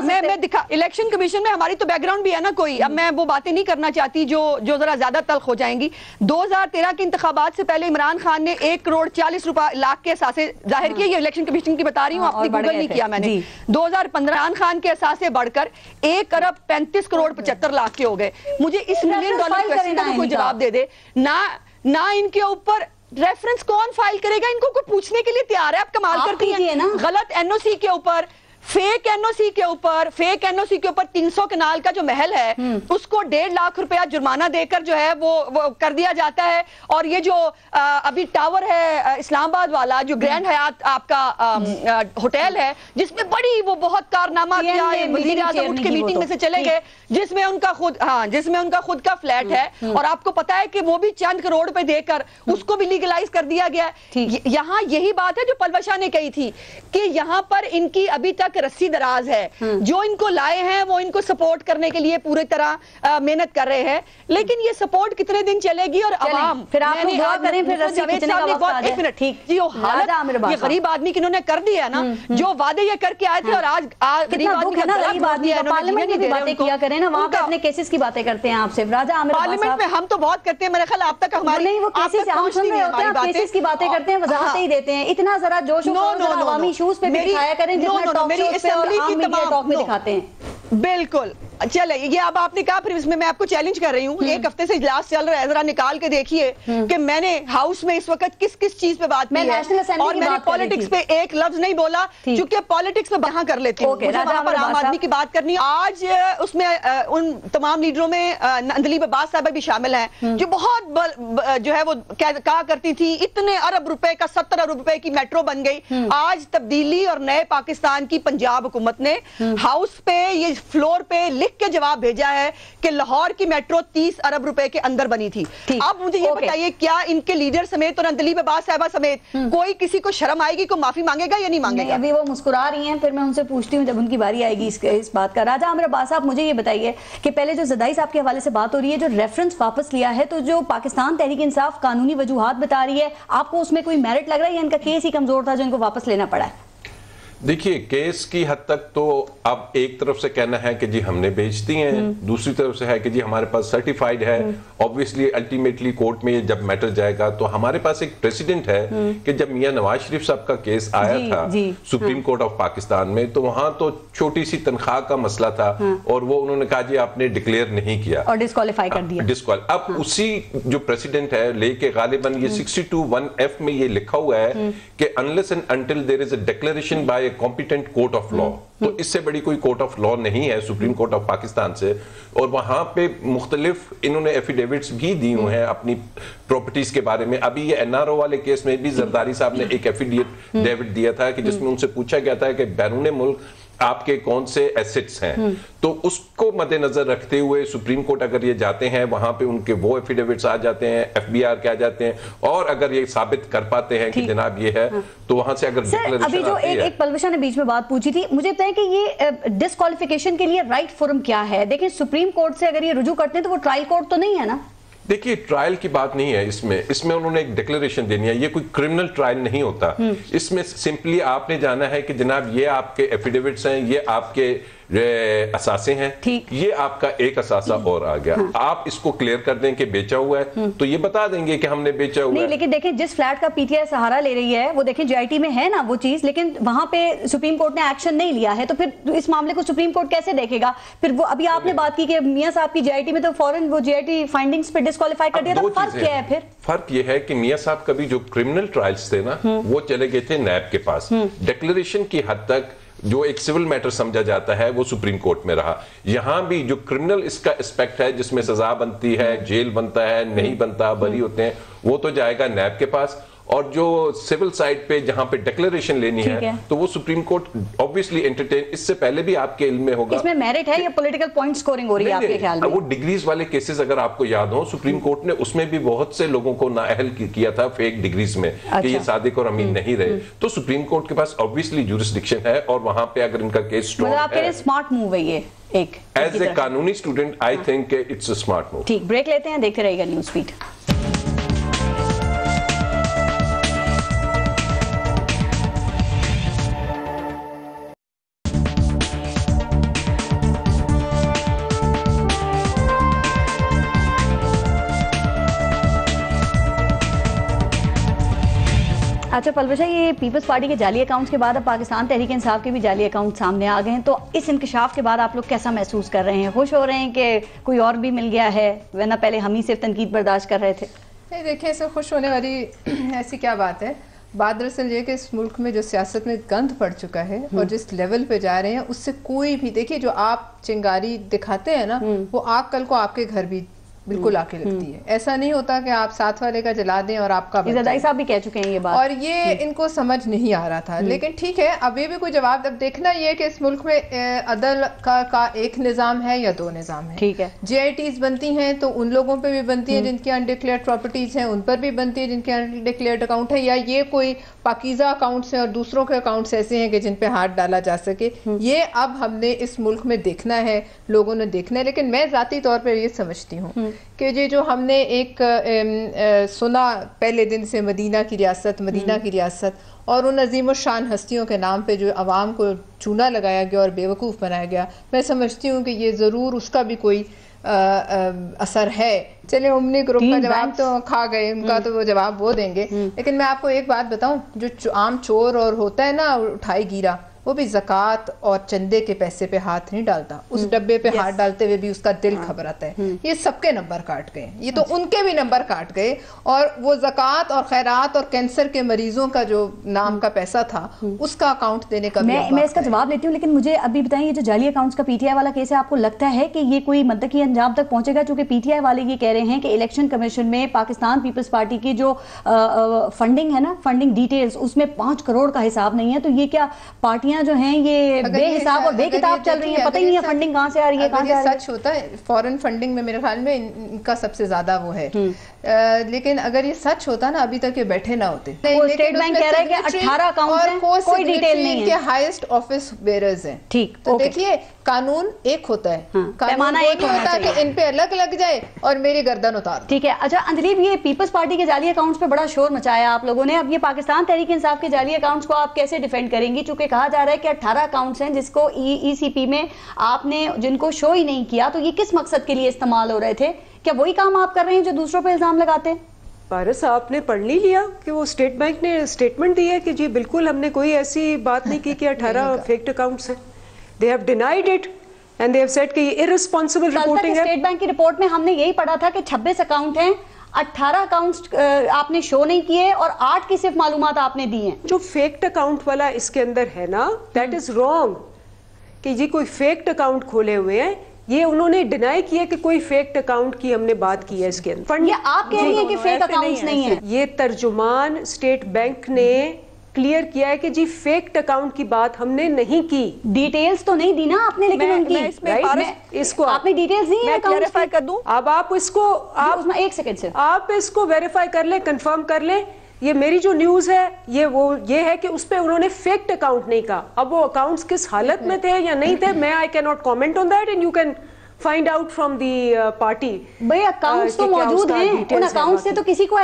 میں دکھا, الیکشن کمیشن میں ہماری تو بیک گراؤنڈ بھی ہے نا کوئی, اب میں وہ باتیں نہیں کرنا چاہتی جو ذرا زیادہ تلخ ہو جائیں گی. 2013 کے انتخابات سے پہلے عمران خان نے 1,40,00,000 کے اثاثے ظاہر کیے, یہ الیکشن کمیشن کی بتا رہی ہوں, اپنی گوگل نہیں کیا میں نے. 2015 عمران خان کے اثاثے بڑھ کر 1,35,75,00,000 کے ہو گئے. مجھے اس $1 ملین کویسچن کا کوئی جواب دے دے. نہ ان کے اوپر ریفرنس کون فائل کرے گا, ان کو کوئی پوچھنے کے لیے تیار ہے. آپ کمال کرتی ہیں. غلط این او سی کے اوپر, فیک این او سی کے اوپر 300 کنال کا جو محل ہے اس کو 1.5 لاکھ روپیہ جرمانہ دے کر جو ہے وہ کر دیا جاتا ہے. اور یہ جو ابھی ٹاور ہے اسلام آباد والا, جو گرینڈ حیات آپ کا ہوٹل ہے, جس میں بڑی وہ بہت کارنامہ کیا ہے, وزیر اعظم اٹھ کے میٹنگ میں سے چلے گئے, جس میں ان کا خود کا فلیٹ ہے, اور آپ کو پتا ہے کہ وہ بھی چند کروڑ پہ دے کر اس کو بھی لیگلائز کر دیا گیا ہے. یہاں یہی بات ہے جو پلوشا نے کہی تھی کہ یہاں پر ان کی ابھی تک رسی دراز ہے. جو ان کو لائے ہیں وہ ان کو سپورٹ کرنے کے لیے پوری طرح محنت کر رہے ہیں, لیکن یہ سپورٹ کتنے دن چلے گی. اور عوام پھر آپ دعا کریں, پھر رسی کھینچنے کا وقت آ جائے. ٹھیک جی, یہ غریب آدمی کی انہوں نے کر دیا نا, جو وعدے یہ کر کے آئے تھے, اور آج غریب آدمی پارلیمنٹ میں باتیں کیا کریں نا, وہاں پہ اپنے کیسز کی باتیں کرتے ہیں آپ سے. راجہ عامر پارلیمنٹ میں ہم تو بہت کرتے ہیں, میرے خیال آپ تک ہماری نہیں, وہ کیسز ہم سن رہے ہوتے ہیں, کیسز کی باتیں کرتے ہیں, وضاحتیں ہی دیتے ہیں. اتنا ذرا جوش و خروش عوامی ایشوز پہ بھی دکھایا کریں جتنا ٹاک شوز پہ اور عام میڈیا ٹاک میں دکھاتے ہیں. بالکل. چلے, یہ اب آپ نے کہا, پھر اس میں آپ کو چیلنج کر رہی ہوں. 1 ہفتے سے اجلاس چل رہا ہے, ذرا نکال کے دیکھیے کہ میں نے ہاؤس میں اس وقت کس چیز پہ بات کی ہے, اور میں نے پالیٹکس پہ ایک لفظ نہیں بولا, کیونکہ پالیٹکس میں وہاں کر لیتی ہوں, مجھے وہاں پر عام آدمی کی بات کرنی. آج اس میں ان تمام لیڈروں میں اندلیب عباس صاحبہ بھی شامل ہیں, جو بہت جو ہے وہ کہا کرتی تھی اتنے ارب روپے کا 70 ارب روپے کی میٹرو بن گئی. آج تبدیلی اور نئے پاکستان کی پنجاب حکومت نے ہاؤس پہ یہ فلور پہ لکھ کے جواب بھیجا ہے کہ لاہور کی میٹرو 30 ارب روپے کے اندر بنی تھی. اب مجھے یہ بتائیے, کیا ان کے لیڈر سمیت اور اندلیب عباس صاحبہ سمیت کوئی کسی کو شرم آئے گی, کوئی معافی مانگے گا یا نہیں مانگے گا؟ ابھی وہ مسکرا رہی ہیں, پھر میں ان سے پوچھتی ہوں جب ان کی باری آئے گی اس بات کا. راجہ عامر عباس صاحب, مجھے یہ بتائیے کہ پہلے جو زدائی صاحب کے حوالے سے بات ہو رہی ہے, جو ریفرنس واپس لیا ہے, تو جو پاکستان تحریک انصاف قانونی وجوہات بتا رہی ہے, آپ کو اس میں کوئی میرٹ لگ رہا ہے یا ان کا کیس ہی کمزور تھا جو ان کو واپس لینا پڑا ہے؟ دیکھیے, کیس کی حد تک تو اب ایک طرف سے کہنا ہے کہ جی ہم نے بیچ دی ہیں, دوسری طرف سے ہے کہ جی ہمارے پاس سرٹیفائیڈ ہے. obviously الٹیمیٹلی کورٹ میں جب میٹر جائے گا تو ہمارے پاس ایک پریسیڈنٹ ہے کہ جب میاں نواز شریف صاحب کا کیس آیا تھا سپریم کورٹ آف پاکستان میں, تو وہاں تو چھوٹی سی تنخواہ کا مسئلہ تھا, اور وہ انہوں نے کہا جی آپ نے ڈکلیئر نہیں کیا اور ڈسکوالیفائی کر دیا. اب اسی جو پریسیڈنٹ ہے لے کے غالباً یہ 62(1)(f) میں یہ لکھا ہوا ہے کہ unless and until there is a declaration by a competent court of law, تو اس سے بڑی کوئی کورٹ آف لا نہیں ہے سپریم کورٹ آف پاکستان سے. اور وہاں پہ مختلف انہوں نے ایفیڈیوٹس بھی دی ہوئے ہیں اپنی پراپرٹیز کے بارے میں. ابھی یہ این آر او والے کیس میں بھی زرداری صاحب نے ایک ایفیڈیوٹ دیا تھا کہ جس میں ان سے پوچھا گیا تھا کہ بیرون ملک آپ کے کون سے ایسٹس ہیں, تو اس کو مد نظر رکھتے ہوئے سپریم کورٹ اگر یہ جاتے ہیں وہاں پہ ان کے وہ ایفیڈیوٹس آ جاتے ہیں, ایف بی آر کے آ جاتے ہیں, اور اگر یہ ثابت کر پاتے ہیں کہ جناب یہ ہے, تو وہاں سے اگر ڈکلیریشن ابھی جو ایک پلوشا نے بیچ میں بات پوچھی تھی, مجھے بتائیں کہ یہ ڈسکوالیفیکیشن کے لیے رائٹ فورم کیا ہے؟ دیکھیں سپریم کورٹ سے اگر یہ رجوع کرتے ہیں تو وہ ٹرائل کورٹ تو نہیں ہے نا. دیکھیے, ٹرائل کی بات نہیں ہے اس میں انہوں نے ایک ڈکلیریشن دینی ہے. یہ کوئی کرمنل ٹرائل نہیں ہوتا. اس میں سمپلی آپ نے جانا ہے کہ جناب یہ آپ کے ایفیڈیوٹس ہیں, یہ آپ کے اثاثے ہیں, یہ آپ کا ایک اثاثہ اور آ گیا, آپ اس کو کلیئر کر دیں کہ بیچا ہوا ہے, تو یہ بتا دیں گے کہ ہم نے بیچا ہوا ہے. لیکن دیکھیں جس فلیٹ کا پی ٹی آئی سہارا لے رہی ہے وہ دیکھیں جے آئی ٹی میں ہے نا وہ چیز, لیکن وہاں پہ سپریم کورٹ نے ایکشن نہیں لیا ہے, تو پھر اس معاملے کو سپریم کورٹ کیسے دیکھے گا؟ پھر وہ ابھی آپ نے بات کی کہ میاں صاحب کی جے آئی ٹی میں تو فوراً وہ جے آئی ٹی فائنڈنگز پہ ڈسکوالیفائی کر دیا, تو فرق کیا ہے پھر؟ فرق یہ ہے کہ میاں صاحب کا بھی جو کرمنل ٹرائلز تھے نا وہ چلے گئے تھے نیب کے پاس. ڈکلیریشن کی حد تک جو ایک سول میٹر سمجھا جاتا ہے وہ سپریم کورٹ میں رہا. یہاں بھی جو کرمنل اس کا اسپیکٹ ہے جس میں سزا بنتی ہے, جیل بنتا ہے, نہیں بنتا, بری ہوتے ہیں, وہ تو جائے گا نیب کے پاس. اور جو سول سائڈ پہ جہاں پہ ڈکلیریشن لینی ہے تو وہ سپریم کورٹ obviously انٹرٹین. اس سے پہلے بھی آپ کے علم میں ہوگا اس میں میرٹ ہے یا پولیٹیکل پوائنٹ سکورنگ ہو رہی ہے آپ کے خیال میں؟ وہ ڈگریز والے کیسز اگر آپ کو یاد ہوں, سپریم کورٹ نے اس میں بھی بہت سے لوگوں کو نااہل کیا تھا فیک ڈگریز میں کہ یہ صادق اور امین نہیں رہے. تو سپریم کورٹ کے پاس obviously جورسڈکشن ہے, اور وہاں پہ اگر ان کا کیس اسٹرانگ ہے, آپ کے لیے اسمارٹ موو ہے یہ ایک ایز اے قانونی student I think it's a smart move. ٹھیک, بریک لیتے ہیں, دیکھتے رہیے گا نیوز فیڈ. اچھا پلوشا، یہ پیپلز پارٹی کے جعلی اکاؤنٹس کے بعد اب پاکستان تحریک انصاف کے بھی جعلی اکاؤنٹ سامنے آ گئے ہیں، تو اس انکشاف کے بعد آپ لوگ کیسا محسوس کر رہے ہیں؟ خوش ہو رہے ہیں کہ کوئی اور بھی مل گیا ہے، ورنہ پہلے ہم ہی صرف تنقید برداشت کر رہے تھے؟ نہیں دیکھیں، اس میں خوش ہونے والی ایسی کیا بات ہے. بات دراصل یہ کہ اس ملک میں جو سیاست میں گند پڑ چکا ہے اور جس لیول پہ جا رہے ہیں اس سے کوئی بھی، دیکھیے جو آپ چنگاری دکھاتے ہیں نا، وہ آگ کل کو آپ کے گھر بھی بالکل آ کے لگتی ہے. ایسا نہیں ہوتا کہ آپ ساتھ والے کا جلا دیں اور آپ کا زدائی صاحب بھی کہہ چکے ہیں یہ بات، اور یہ ان کو سمجھ نہیں آ رہا تھا. لیکن ٹھیک ہے، اب یہ بھی کوئی جواب. اب دیکھنا یہ کہ اس ملک میں عدل کا ایک نظام ہے یا دو نظام ہے. ٹھیک ہے، جی آئی ٹیز بنتی ہیں تو ان لوگوں پہ بھی بنتی ہیں جن کی انڈکلیئرڈ پراپرٹیز ہیں، ان پر بھی بنتی ہے جن کے انڈکلیئرڈ اکاؤنٹ ہے، یا یہ کوئی پاکیزہ اکاؤنٹس ہیں اور دوسروں کے اکاؤنٹس ایسے ہیں کہ جن پہ ہاتھ ڈالا جا سکے. یہ اب ہم نے اس ملک میں دیکھنا ہے، لوگوں نے دیکھنا ہے. لیکن میں ذاتی طور پر یہ سمجھتی ہوں کہ یہ جو ہم نے ایک سنا پہلے دن سے مدینہ کی ریاست اور ان عظیم الشان ہستیوں کے نام پہ جو عوام کو چونا لگایا گیا اور بیوقوف بنایا گیا، میں سمجھتی ہوں کہ یہ ضرور اس کا بھی کوئی اثر ہے. چلے امنی گروپ کا جواب تو کھا گئے، ان کا تو وہ جواب وہ دیں گے. لیکن میں آپ کو ایک بات بتاؤں، جو عام چور اور ہوتا ہے نا اٹھائی گیرا، وہ بھی زکوٰۃ اور چندے کے پیسے پہ ہاتھ نہیں ڈالتا، اس ڈبے پہ ہاتھ ڈالتے ہوئے بھی اس کا دل گھبراتا ہے. یہ سب کے نمبر کاٹ گئے، یہ تو ان کے بھی نمبر کاٹ گئے. اور وہ زکوٰۃ اور خیرات اور کینسر کے مریضوں کا جو نام کا پیسہ تھا اس کا اکاؤنٹ دینے کا میں اس کا جواب لیتی ہوں. لیکن مجھے ابھی بتائیں، یہ جو جعلی اکاؤنٹس کا پی ٹی آئی والا کیس ہے، آپ کو لگتا ہے کہ یہ کوئی منطقی انجام تک پہنچے گا؟ چونکہ پی ٹی آئی والے یہ کہہ رہے ہیں کہ الیکشن کمیشن میں پاکستان پیپلز پارٹی کی جو فنڈنگ ہے نا، فنڈنگ ڈیٹیلز، اس میں 5 کروڑ کا حساب نہیں ہے. تو یہ کیا پارٹیاں جو ہیں یہ بے حساب اور بے کتاب چل رہی ہیں؟ پتہ ہی نہیں ہے فنڈنگ کہاں سے آ رہی ہے، کہاں سے آ رہی ہے. سچ ہوتا ہے فورن فنڈنگ میں میرے خیال میں ان کا سب سے زیادہ وہ ہے. لیکن اگر یہ سچ ہوتا نا، ابھی تک یہ بیٹھے نہ ہوتے. اسٹیٹ بینک کہہ رہا ہے کہ 18 اکاؤنٹس ہیں، کوئی ڈیٹیل نہیں ہے. کے ہائیسٹ آفس بیئررز ہیں. ٹھیک، تو دیکھیے قانون ایک ہوتا ہے، پیمانہ ایک ہونا چاہیے کہ ان پہ الگ لگ جائے اور میری گردن اتار. ٹھیک ہے. اچھا انجلی، یہ پیپلز پارٹی کے جعلی اکاؤنٹس پہ بڑا شور مچایا آپ لوگوں نے. اب یہ پاکستان تحریک انصاف کے جعلی اکاؤنٹس کو آپ کیسے ڈیفینڈ کریں گی؟ چونکہ کہا جا رہا ہے کہ 18 اکاؤنٹس ہیں جس کو ای سی پی میں آپ نے جن کو شو ہی نہیں کیا، تو یہ کس مقصد کے لیے استعمال ہو رہے تھے؟ کیا وہی کام آپ کر رہے ہیں جو دوسروں پہ الزام لگاتے ہیں؟ پارس صاحب نے پڑھ نہیں لیا کہ وہ اسٹیٹ بینک نے اسٹیٹمنٹ دی ہے کہ جی بالکل ہم نے کوئی ایسی بات نہیں کی کہ 18 فیکٹ اکاؤنٹس ہیں. They have denied it and they have said کہ یہ irresponsible reporting ہے. اسٹیٹ بینک کی رپورٹ میں ہم نے یہی پڑھا تھا کہ 26 اکاؤنٹ ہیں، 18 اکاؤنٹس آپ نے شو نہیں کیے اور 8 کی صرف معلومات آپ نے دی ہیں. جو فیکٹ اکاؤنٹ والا اس کے اندر ہے نا، that is wrong کہ جی کوئی فیکٹ اکاؤنٹ کھولے ہوئے ہیں. یہ انہوں نے ڈینائی کیا کہ کوئی فیکٹ اکاؤنٹ کی ہم نے بات کی ہے اس کے اندر. یہ آپ کہہ رہی ہیں کہ فیک اکاؤنٹس نہیں ہیں. یہ ترجمان اسٹیٹ بینک نے کلیئر کیا ہے کہ جی فیکٹ اکاؤنٹ کی بات ہم نے نہیں کی. ڈیٹیلز تو نہیں دی نا آپ نے، لیکن ان کی اس کو آپ نے ڈیٹیلز دی ہیں، کلیریفائی کر دوں. اب آپ اس کو ایک سیکنڈ سے آپ اس کو ویریفائی کر لیں، کنفرم کر لیں. یہ میری جو نیوز ہے یہ ہے کہ اس پہ انہوں نے فیکٹ اکاؤنٹ نہیں کہا. اب وہ اکاؤنٹس کس حالت میں تھے یا نہیں تھے، میں I cannot comment on that and you can find out from the party. بھئی اکاؤنٹس تو موجود ہیں، ان اکاؤنٹ سے تو کسی کو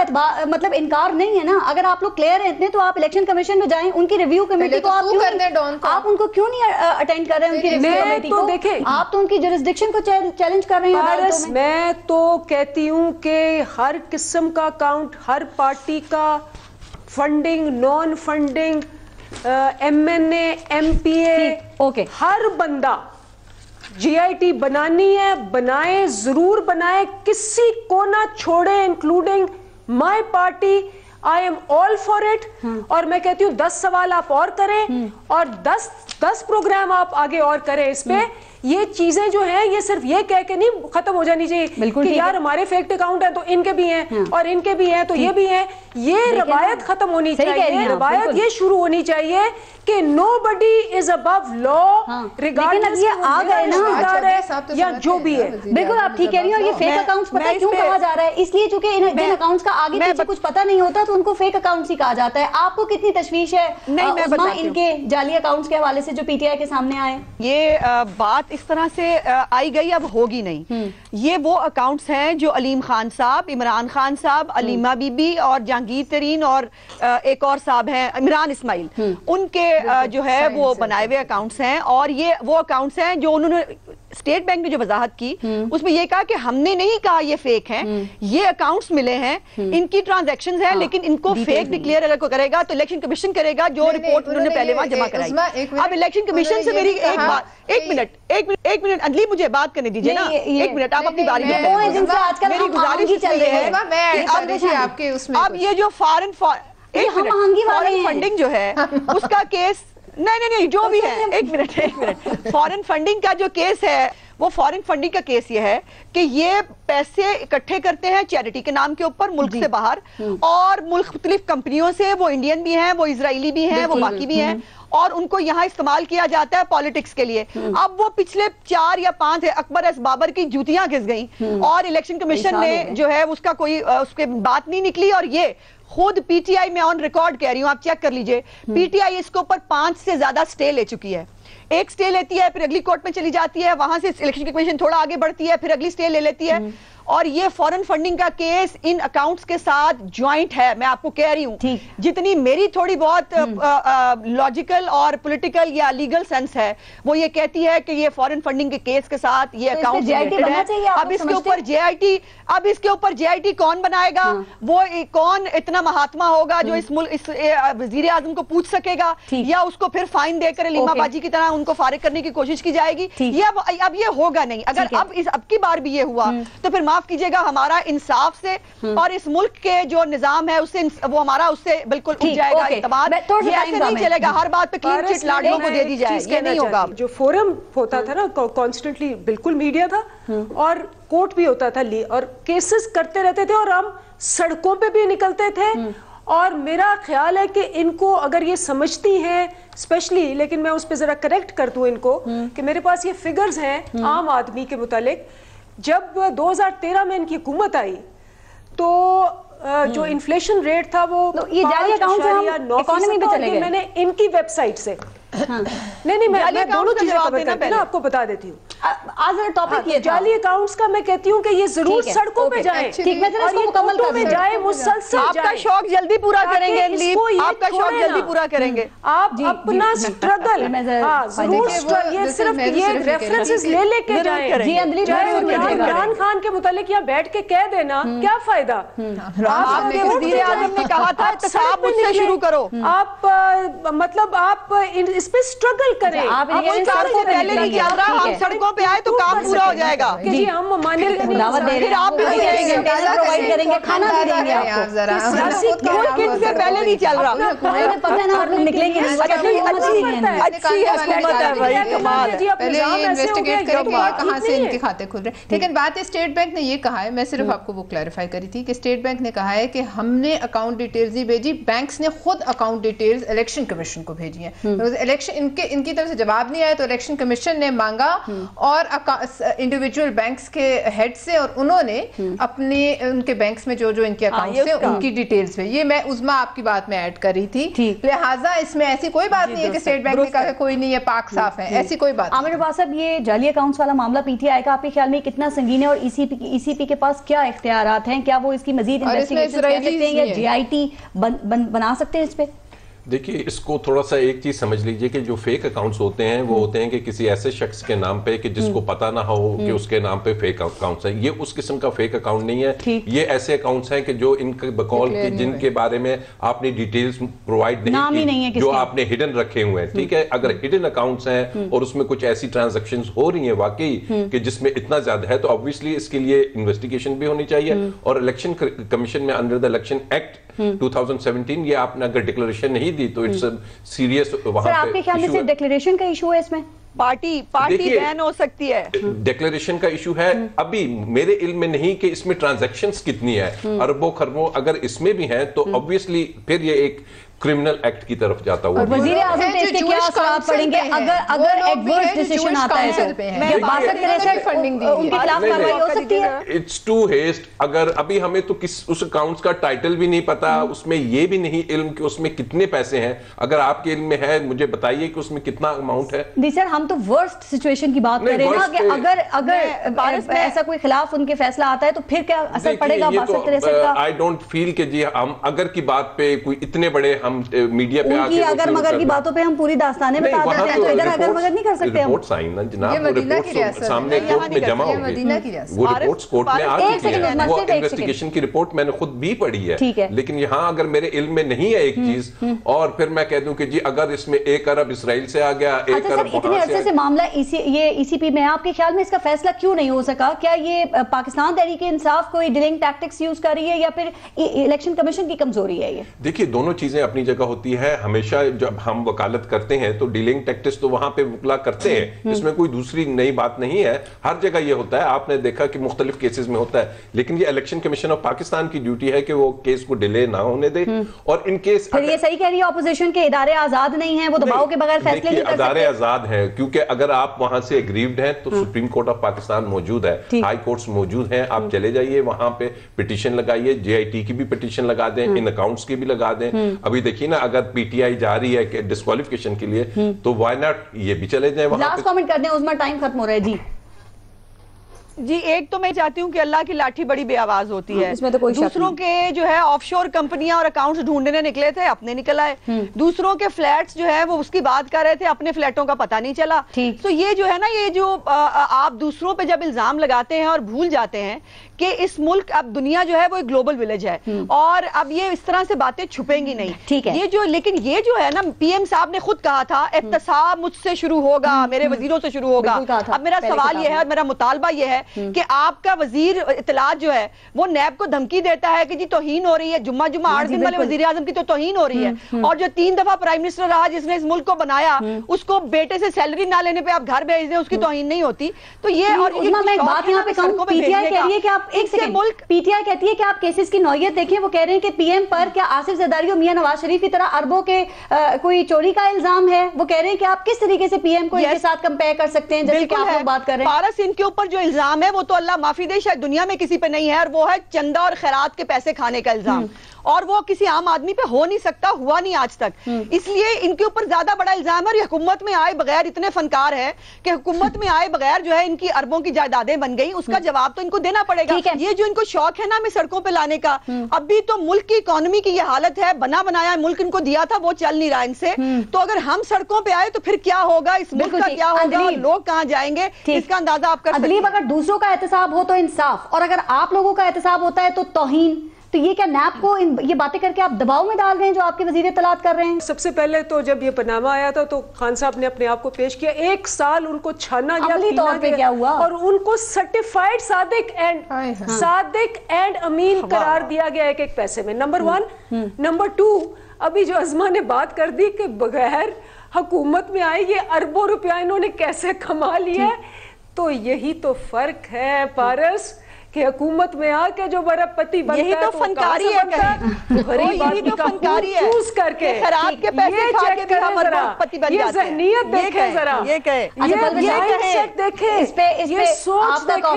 مطلب انکار نہیں ہے نا. اگر آپ لوگ کلیئر ہیں اتنے تو آپ الیکشن کمیشن میں جائیں، ان کی ریویو کمیٹی کو آپ ان کو کیوں نہیں اٹینڈ کر رہے ہیں؟ ان کی ریویو کمیٹی کو آپ تو ان کی جورسڈکشن کو چیلنج کر رہے ہیں. میں تو کہتی ہوں کہ ہر قسم کا اکاؤنٹ، ہر پارٹی کا funding, non funding, M N A, M P A, ہر بندہ جی آئی ٹی بنانی ہے بنائے، ضرور بنائے، کسی کو نہ چھوڑے، including my party. I am all for it. اور میں کہتی ہوں 10 سوال آپ اور کریں اور 10 پروگرام آپ آگے اور کریں اس پہ. یہ چیزیں جو ہیں یہ صرف یہ کہہ کے نہیں ختم ہو جانی چاہیے کہ یار ہمارے فیکٹ اکاؤنٹ ہیں تو ان کے بھی ہیں اور ان کے بھی ہیں تو یہ بھی ہیں. یہ روایت ختم ہونی چاہیے. روایت یہ شروع ہونی چاہیے کہ nobody is above law regardless یا جو بھی ہے. بالکل آپ ٹھیک کہہ رہی ہو. یہ فیک اکاؤنٹس پتہ کیوں کہا جا رہا ہے؟ اس لیے چونکہ ان اکاؤنٹس کا آگے پیچھے کچھ پتہ نہیں ہوتا تو ان کو فیک اکاؤنٹس ہی کہا جاتا ہے. آپ کو کتنی تشویش ہے ان کے جعلی اکاؤنٹس کے حوالے سے جو پی ٹی آئی کے سامنے آئے؟ یہ بات اس طرح سے آئی گئی، اب ہوگی نہیں. یہ وہ اکاؤنٹس ہیں جو علیم خان صاحب، عمران خان صاحب، علیمہ بی بی اور جہانگیر ترین اور ایک اور صاحب ہیں عمران اسماعیل، ان کے جو ہے وہ بنائے ہوئے اکاؤنٹس ہیں. اور یہ وہ اکاؤنٹس ہیں جو انہوں نے اسٹیٹ بینک نے جو وضاحت کی اس میں یہ کہا کہ ہم نے نہیں کہا یہ فیک ہیں, یہ اکاؤنٹس ملے ہیں, ان کی ٹرانزیکشنز ہیں, لیکن ان کو فیک ڈکلیئر اگر کوئی کرے گا تو الیکشن کمیشن کرے گا جو رپورٹ انہوں نے پہلے وہاں جمع کرائی. اب الیکشن کمیشن سے میری ایک بات, ایک منٹ انجلی مجھے بات کرنے دیجیے نا, ایک منٹ آپ اپنی باری میں میری گزارش چل رہی ہے. اب یہ جو فارن فنڈنگ جو ہے اس کا کیس, نہیں جو بھی ہے, ایک منٹ فارن فنڈنگ کا جو کیس ہے وہ فارن فنڈنگ کا کیس یہ ہے کہ یہ پیسے اکٹھے کرتے ہیں چیریٹی کے نام کے اوپر ملک سے باہر, اور مختلف کمپنیوں سے, وہ انڈین بھی ہیں, وہ اسرائیلی بھی ہیں, وہ باقی بھی ہیں, اور ان کو یہاں استعمال کیا جاتا ہے پالیٹکس کے لیے. اب وہ پچھلے 4 یا 5 اکبر ایس بابر کی جوتیاں گھس گئیں اور الیکشن کمیشن نے جو ہے اس کا کوئی اس کے بات نہیں نکلی, اور یہ خود پی ٹی آئی میں آن ریکارڈ کہہ رہی ہوں, آپ چیک کر لیجئے, پی ٹی آئی اس کے اوپر 5 سے زیادہ سٹے لے چکی ہے. ایک سٹے لیتی ہے, پھر اگلی کورٹ میں چلی جاتی ہے, وہاں سے الیکشن کمیشن تھوڑا آگے بڑھتی ہے, پھر اگلی سٹے لے لیتی ہے. اور یہ فورن فنڈنگ کا کیس ان اکاؤنٹس کے ساتھ جوائنٹ ہے. میں آپ کو کہہ رہی ہوں, جتنی میری تھوڑی بہت لاجیکل اور پولیٹیکل یا لیگل سینس ہے وہ یہ کہتی ہے کہ یہ فورن فنڈنگ کے کیس کے ساتھ یہ اکاؤنٹ ریلیٹڈ ہے. اب اس کے اوپر جے آئی ٹی کون بنائے گا, وہ کون اتنا مہاتما ہوگا جو اس وزیر اعظم کو پوچھ سکے گا, یا اس کو پھر فائن دے کر علیما باجی کی طرح ان کو فارغ کرنے کی کوشش کی جائے گی, یہ اب یہ ہوگا نہیں. اگر اب کی بار بھی یہ ہوا تو پھر معاف کیجئے گا, ہمارا انصاف سے اور اس ملک کے جو نظام ہے اس سے وہ ہمارا اس سے بالکل اٹھ جائے گا اعتماد. یہ ایسے نہیں چلے گا ہر بات پہ کلین چٹ لاڈیوں کو دے دی جائے, یہ نہیں ہوگا. جو فورم ہوتا تھا نا کانسٹنٹلی بالکل میڈیا تھا اور کورٹ بھی ہوتا تھا, اور کیسز کرتے رہتے تھے, اور ہم سڑکوں پہ بھی نکلتے تھے. اور میرا خیال ہے کہ ان کو اگر یہ سمجھتی ہیں اسپیشلی, لیکن میں اس پہ ذرا کریکٹ کر دوں ان کو کہ میرے پاس یہ فگرز ہیں عام آدمی کے متعلق. جب 2013 میں ان کی حکومت آئی تو جو انفلیشن ریٹ تھا وہ 5.9%. میں نے ان کی ویب سائٹ سے نہیں میں دونوں چیزیں کور کرتی ہوں, آپ کو بتا دیتی ہوں. جعلی اکاؤنٹس کا میں کہتی ہوں کہ یہ ضرور سڑکوں پہ جائیں اور یہ کورٹوں میں جائیں, مسلسل آپ کا شوق جلدی پورا کریں گے, آپ کا شوق جلدی پورا کریں گے. آپ اپنا سٹرگل ضرور, یہ صرف یہ ریفرنسز لے کے جائیں. عمران خان کے متعلق یہاں بیٹھ کے کہہ دینا کیا فائدہ. وزیر اعظم نے کہا تھا احتساب مجھ سے شروع کرو, آپ مطلب آپ اس پہ سٹرگل کریں. سڑکوں پہلے نہیں چل رہا, ہم سڑکوں پہ آئے تو کام پورا ہو جائے گا. جی ہم پھر آپ بھی کریں گے, کھانا بھی دیں گے آپ کو. ملک ان سے پہلے نہیں چل رہا, پتہ نا آپ لوگ نکلیں گے. اچھی حکومت ہے بھائی, کمال ہے. پہلے یہ انویسٹیگیٹ کریں گے کہاں سے ان کے کھاتے کھل رہے ہیں. لیکن بات اسٹیٹ بینک نے یہ کہا ہے, میں صرف آپ کو وہ کلیریفائی کری تھی کہ اسٹیٹ بینک نے کہا ہے کہ ہم نے اکاؤنٹ ڈیٹیلز ہی بھیجی, بینکس نے خود اکاؤنٹ ڈیٹیلز الیکشن کمیشن کو بھیجی ہیں. الیکشن ان کی طرف سے جواب نہیں آیا تو الیکشن کمیشن نے مانگا اور انڈیویجول بینکس کے ہیڈ سے, اور انہوں نے اپنے ان کے بینکس میں جو ان کے اکاؤنٹس ہیں ان کی ڈیٹیلز میں, یہ میں عظما آپ کی بات میں ایڈ کر رہی تھی. لہٰذا اس میں ایسی کوئی بات نہیں ہے کہ اسٹیٹ بینک نے کہا کہ کوئی نہیں ہے, پاک صاف ہے, ایسی کوئی بات. عامر عباس صاحب, یہ جعلی اکاؤنٹس والا معاملہ پی ٹی آئی کا آپ کے خیال میں کتنا سنگین ہے, اور ای سی پی کے پاس کیا اختیارات ہیں, کیا وہ اس کی مزید انویسٹیگیشن کر سکتے ہیں, یا جے آئی ٹی بنا سکتے ہیں اس پہ؟ دیکھیے اس کو تھوڑا سا ایک چیز سمجھ لیجئے کہ جو فیک اکاؤنٹس ہوتے ہیں وہ ہوتے ہیں کہ کسی ایسے شخص کے نام پہ کہ جس کو پتا نہ ہو کہ اس کے نام پہ فیک اکاؤنٹس ہیں. یہ اس قسم کا فیک اکاؤنٹ نہیں ہے, یہ ایسے اکاؤنٹس ہیں کہ جو ان کے بقول جن کے بارے میں آپ نے ڈیٹیلز پرووائڈ نہیں کی, جو آپ نے ہڈن رکھے ہوئے ہیں. ٹھیک ہے, اگر ہڈن اکاؤنٹس ہیں اور اس میں کچھ ایسی ٹرانزیکشنز ہو رہی ہیں واقعی کہ جس میں اتنا زیادہ ہے, تو obviously اس کے لیے انویسٹیگیشن بھی ہونی چاہیے. اور الیکشن کمیشن میں انڈر دا الیکشن ایکٹ 2017 یہ آپ نے اگر ڈکلریشن نہیں دی تو اٹس سیریس. سر آپ کے خیال میں صرف ڈکلریشن کا ایشو ہے اس میں؟ پارٹی بین ہو سکتی ہے, ڈکلریشن کا ایشو ہے. ابھی میرے علم میں نہیں کہ اس میں ٹرانزیکشنز کتنی ہے, اربوں خربوں اگر اس میں بھی ہیں تو obviously پھر یہ ایک کرمنل ایکٹ کی طرف جاتا ہوا. وزیر اعظم پہ اس کے کیا اثرات پڑیں گے اگر ایڈورس ڈیسیشن آتا ہے تو ان کے خلاف کارروائی ہو سکتی ہے؟ It's too haste. اگر ابھی ہمیں تو اس اکاؤنٹس کا ٹائٹل بھی نہیں پتا, اس میں یہ بھی نہیں علم کہ اس میں کتنے پیسے ہیں. اگر آپ کے علم میں ہے مجھے بتائیے کہ اس میں کتنا اماؤنٹ ہے. نہیں سر, ہم تو ورسٹ سچویشن کی بات کر رہے ہیں نا, کہ اگر ایسا کوئی خلاف ان کے فیصلہ آتا ہے تو پھر کیا اثر پڑے گا باسط تریسٹھ کا؟ آئی ڈونٹ فیل کہ جی ہم اگر کی بات پہ کوئی اتنے بڑے ہم میڈیا پہ آگے اگر مگر کی باتوں پہ ہم پوری داستانیں بتا دیتے ہیں تو ادھر اگر مگر نہیں کر سکتے ہم. رپورٹس آئیں نا جناب, رپورٹس سامنے کورٹ میں جمع ہو گئی, وہ رپورٹس کورٹ میں آ چکی ہیں, وہ انویسٹیگیشن کی رپورٹ میں نے خود بھی پڑھی ہے, لیکن یہاں اگر میرے علم میں نہیں ہے ایک چیز اور پھر میں کہہ دوں کہ جی اگر اس میں 1 ارب اسرائیل سے آ گیا, 1 ارب اتنے عرصے سے معاملہ یہ ای سی پی میں, آپ کے خیال میں اس کا فیصلہ کیوں نہیں ہو سکا؟ کیا یہ پاکستان تحریک انصاف کوئی ڈیلنگ ٹیکٹکس یوز کر رہی ہے یا پھر الیکشن کمیشن کی کمزوری ہے؟ یہ دیکھیے دونوں چیزیں اپنی جگہ ہوتی ہے. ہمیشہ جب ہم وکالت کرتے ہیں تو ڈیلنگ ٹیکٹکس تو وہاں پہ وکلا کرتے ہیں, اس میں کوئی دوسری نئی بات نہیں ہے, ہر جگہ یہ ہوتا ہے, آپ نے دیکھا کہ مختلف کیسز میں ہوتا ہے, لیکن یہ الیکشن کمیشن آف پاکستان کی ڈیوٹی ہے کہ وہ کیس کو ڈیلے نہ ہونے دے. اور ان کیس یہ صحیح کہہ رہی ہے اپوزیشن کے ادارے آزاد نہیں ہیں, وہ دباؤ کے بغیر فیصلے نہیں کر سکتے. ادارے آزاد ہیں کیونکہ اگر آپ وہاں سے اگریوڈ ہیں تو سپریم کورٹ آف پاکستان موجود ہے, ہائی کورٹس موجود ہیں, آپ چلے جائیے وہاں پہ پٹیشن لگائیے, جے آئی ٹی کی بھی پٹیشن لگا دیں, ان اکاؤنٹس کی بھی لگا دیں. ابھی دیکھیے نا اگر پی ٹی آئی جا رہی ہے کہ ڈسکوالیفیکیشن کے لیے تو وائی ناٹ یہ بھی چلے جائیں وہاں. لاسٹ کامنٹ کر دیں عظمیٰ, ٹائم ختم ہو رہا ہے. جی ایک تو میں چاہتی ہوں کہ اللہ کی لاٹھی بڑی بے آواز ہوتی ہے, دوسروں کے جو ہے آف شور کمپنیاں اور اکاؤنٹس ڈھونڈنے نکلے تھے, اپنے نکل آئے, دوسروں کے فلیٹس جو ہے وہ اس کی بات کر رہے تھے, اپنے فلیٹوں کا پتہ نہیں چلا. تو یہ جو ہے نا, یہ جو آپ دوسروں پہ جب الزام لگاتے ہیں اور بھول جاتے ہیں کہ اس ملک اب دنیا جو ہے وہ ایک گلوبل ولیج ہے اور اب یہ اس طرح سے باتیں چھپیں گی نہیں. ٹھیک ہے, یہ جو لیکن یہ جو ہے نا پی ایم صاحب نے خود کہا تھا احتساب مجھ سے شروع ہوگا, میرے وزیروں سے شروع ہوگا. اب میرا سوال یہ ہے اور میرا مطالبہ یہ ہے کہ آپ کا وزیر اطلاعات جو ہے وہ نیب کو دھمکی دیتا ہے کہ جی توہین ہو رہی ہے, جمعہ 8 دن والے وزیر اعظم کی تو توہین ہو رہی ہے, اور جو 3 دفعہ پرائم منسٹر رہا جس نے اس ملک کو بنایا اس کو بیٹے سے سیلری نہ لینے پہ آپ گھر بھیج دیں, اس کی توہین نہیں ہوتی. تو یہ اور میں ایک بات یہاں پہ کہوں, پی ٹی آئی کہہ رہی ہے کہ آپ ایک سیکنڈ, پی ٹی آئی کہتی ہے کہ آپ کیسز کی نوعیت دیکھیں, وہ کہہ رہے ہیں کہ پی ایم پر کیا آصف زرداری اور میاں نواز شریف کی طرح اربوں کے کوئی چوری کا الزام ہے. وہ کہہ رہے ہیں کہ آپ کس طریقے سے پی ایم کو ان کے ساتھ کمپیئر کر سکتے ہیں جیسے کہ آپ لوگ بات کر رہے ہیں. پارس ان کے اوپر جو الزام ہے وہ تو اللہ معافی دے شاید دنیا میں کسی پہ نہیں ہے, اور وہ ہے چندہ اور خیرات کے پیسے کھانے کا الزام, اور وہ کسی عام آدمی پہ ہو نہیں سکتا, ہوا نہیں آج تک. اس لیے ان کے اوپر زیادہ بڑا الزام ہے, اور یہ حکومت میں آئے بغیر اتنے فنکار ہے کہ حکومت میں آئے بغیر جو ہے ان کی اربوں کی جائیدادیں بن گئی, اس کا جواب تو ان کو دینا پڑے گا. یہ جو ان کو شوق ہے نا ہمیں سڑکوں پہ لانے کا, ابھی تو ملک کی اکانومی کی یہ حالت ہے, بنا بنایا ملک ان کو دیا تھا وہ چل نہیں رہا ان سے. تو اگر ہم سڑکوں پہ آئے تو پھر کیا ہوگا, اس ملک کا کیا ہوگا, لوگ کہاں جائیں گے, اس کا اندازہ آپ کر سکتے ہیں. اگر دوسروں کا احتساب ہو تو انصاف, اور اگر آپ لوگوں کا احتساب ہوتا ہے تو توہین. تو یہ کیا نیب کو یہ باتیں کر کے آپ دباؤ میں ڈال رہے ہیں جو آپ کے وزیر اطلاعات کر رہے ہیں؟ سب سے پہلے تو جب یہ پاناما آیا تھا تو خان صاحب نے اپنے آپ کو پیش کیا, 1 سال ان کو چھانا گیا, عملی طور پہ کیا ہوا, اور ان کو سرٹیفائیڈ صادق اینڈ امین قرار دیا گیا ایک پیسے میں. نمبر 1. نمبر 2, ابھی جو عظمیٰ نے بات کر دی کہ بغیر حکومت میں آئے یہ اربوں روپیہ انہوں نے کیسے کما لیا ہے, تو یہی تو فرق ہے پارس کہ حکومت میں آ کے جو بڑا پتی بنتا ہے, یہی تو فنکاری ہے, یہی تو فنکاری ہے, چوز کر کے خیرات کے پیسے کھا کے بھی ہم اربپتی بن جاتے ہیں. یہ ذہنیت دیکھیں ذرا, یہ کہیں, یہ دیکھیں, اس پہ سوچ دیکھیں.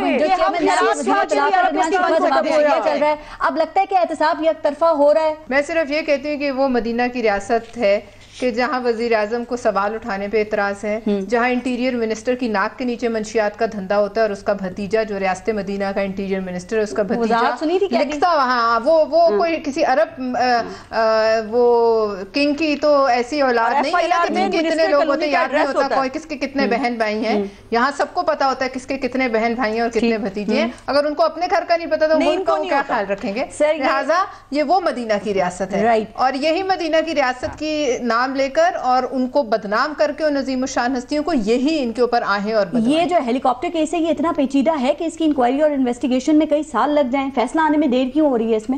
اب لگتا ہے کہ احتساب یک طرفہ ہو رہا ہے. میں صرف یہ کہتی ہوں کہ وہ مدینہ کی ریاست ہے کہ جہاں وزیر اعظم کو سوال اٹھانے پہ اعتراض ہے, جہاں انٹیریئر منسٹر کی ناک کے نیچے منشیات کا دھندا ہوتا ہے, اور اس کا بھتیجا جو ریاست مدینہ کا انٹیریئر منسٹر ہے اس کا بھتیجا لکھتا وہاں, وہ کوئی کسی عرب وہ کنگ کی تو ایسی اولاد نہیں ہے کہ جن کے اتنے لوگ ہوتے یاد نہیں ہوتا کوئی کس کے کتنے بہن بھائی ہیں. یہاں سب کو پتا ہوتا ہے کس کے کتنے بہن بھائی ہیں اور کتنے بھتیجے ہیں. اگر ان کو اپنے گھر کا نہیں پتا تو ان کو کیا خیال رکھیں گے. لہٰذا یہ وہ مدینہ کی ریاست ہے, اور یہی مدینہ کی ریاست کی نام لے کر اور ان کو بدنام کر کے, اور عظیم الشان ہستیوں کو یہی ان کے اوپر آہیں اور بدنام. یہ جو ہیلی کاپٹر کیس ہے یہ اتنا پیچیدہ ہے کہ اس کی انکوائری اور انویسٹیگیشن میں کئی سال لگ جائیں, فیصلہ آنے میں دیر کیوں ہو رہی ہے اس میں؟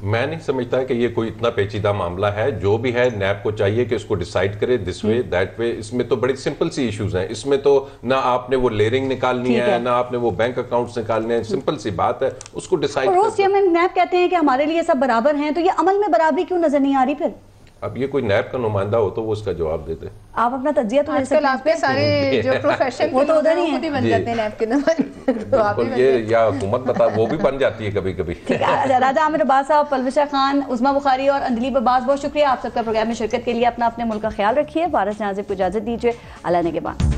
میں نہیں سمجھتا کہ یہ کوئی اتنا پیچیدہ معاملہ ہے. جو بھی ہے نیب کو چاہیے کہ اس کو ڈیسائیڈ کرے دس وے دیٹ وے. اس میں تو بڑی سمپل سی ایشوز ہیں, اس میں تو نہ آپ نے وہ لیرنگ نکالنی ہے, نہ آپ نے وہ بینک اکاؤنٹس نکالنے ہیں, سمپل سی بات ہے, اس کو ڈیسائیڈ کرے. روز چیئرمین نیب کہتے ہیں کہ ہمارے لیے سب برابر ہیں, تو یہ عمل میں برابری کیوں نظر نہیں آ رہی پھر؟ اب یہ کوئی نیب کا نمائندہ ہو تو وہ اس کا جواب دیتے. آپ اپنا تجزیہ تو آج کل آپ کے سارے جو پروفیشن وہ تو ادھر ہی ہیں, بن جاتے ہیں نیب کے نمائندے. بالکل, یہ یا حکومت بتا وہ بھی بن جاتی ہے کبھی کبھی. راجہ عامر عباس صاحب, پلوشہ خان, عظمیٰ بخاری اور اندلیب عباس, بہت شکریہ آپ سب کا پروگرام میں شرکت کے لیے. اپنا اپنے ملک کا خیال رکھیے. پارس ناظر کو اجازت دیجیے. اللہ نگہبان.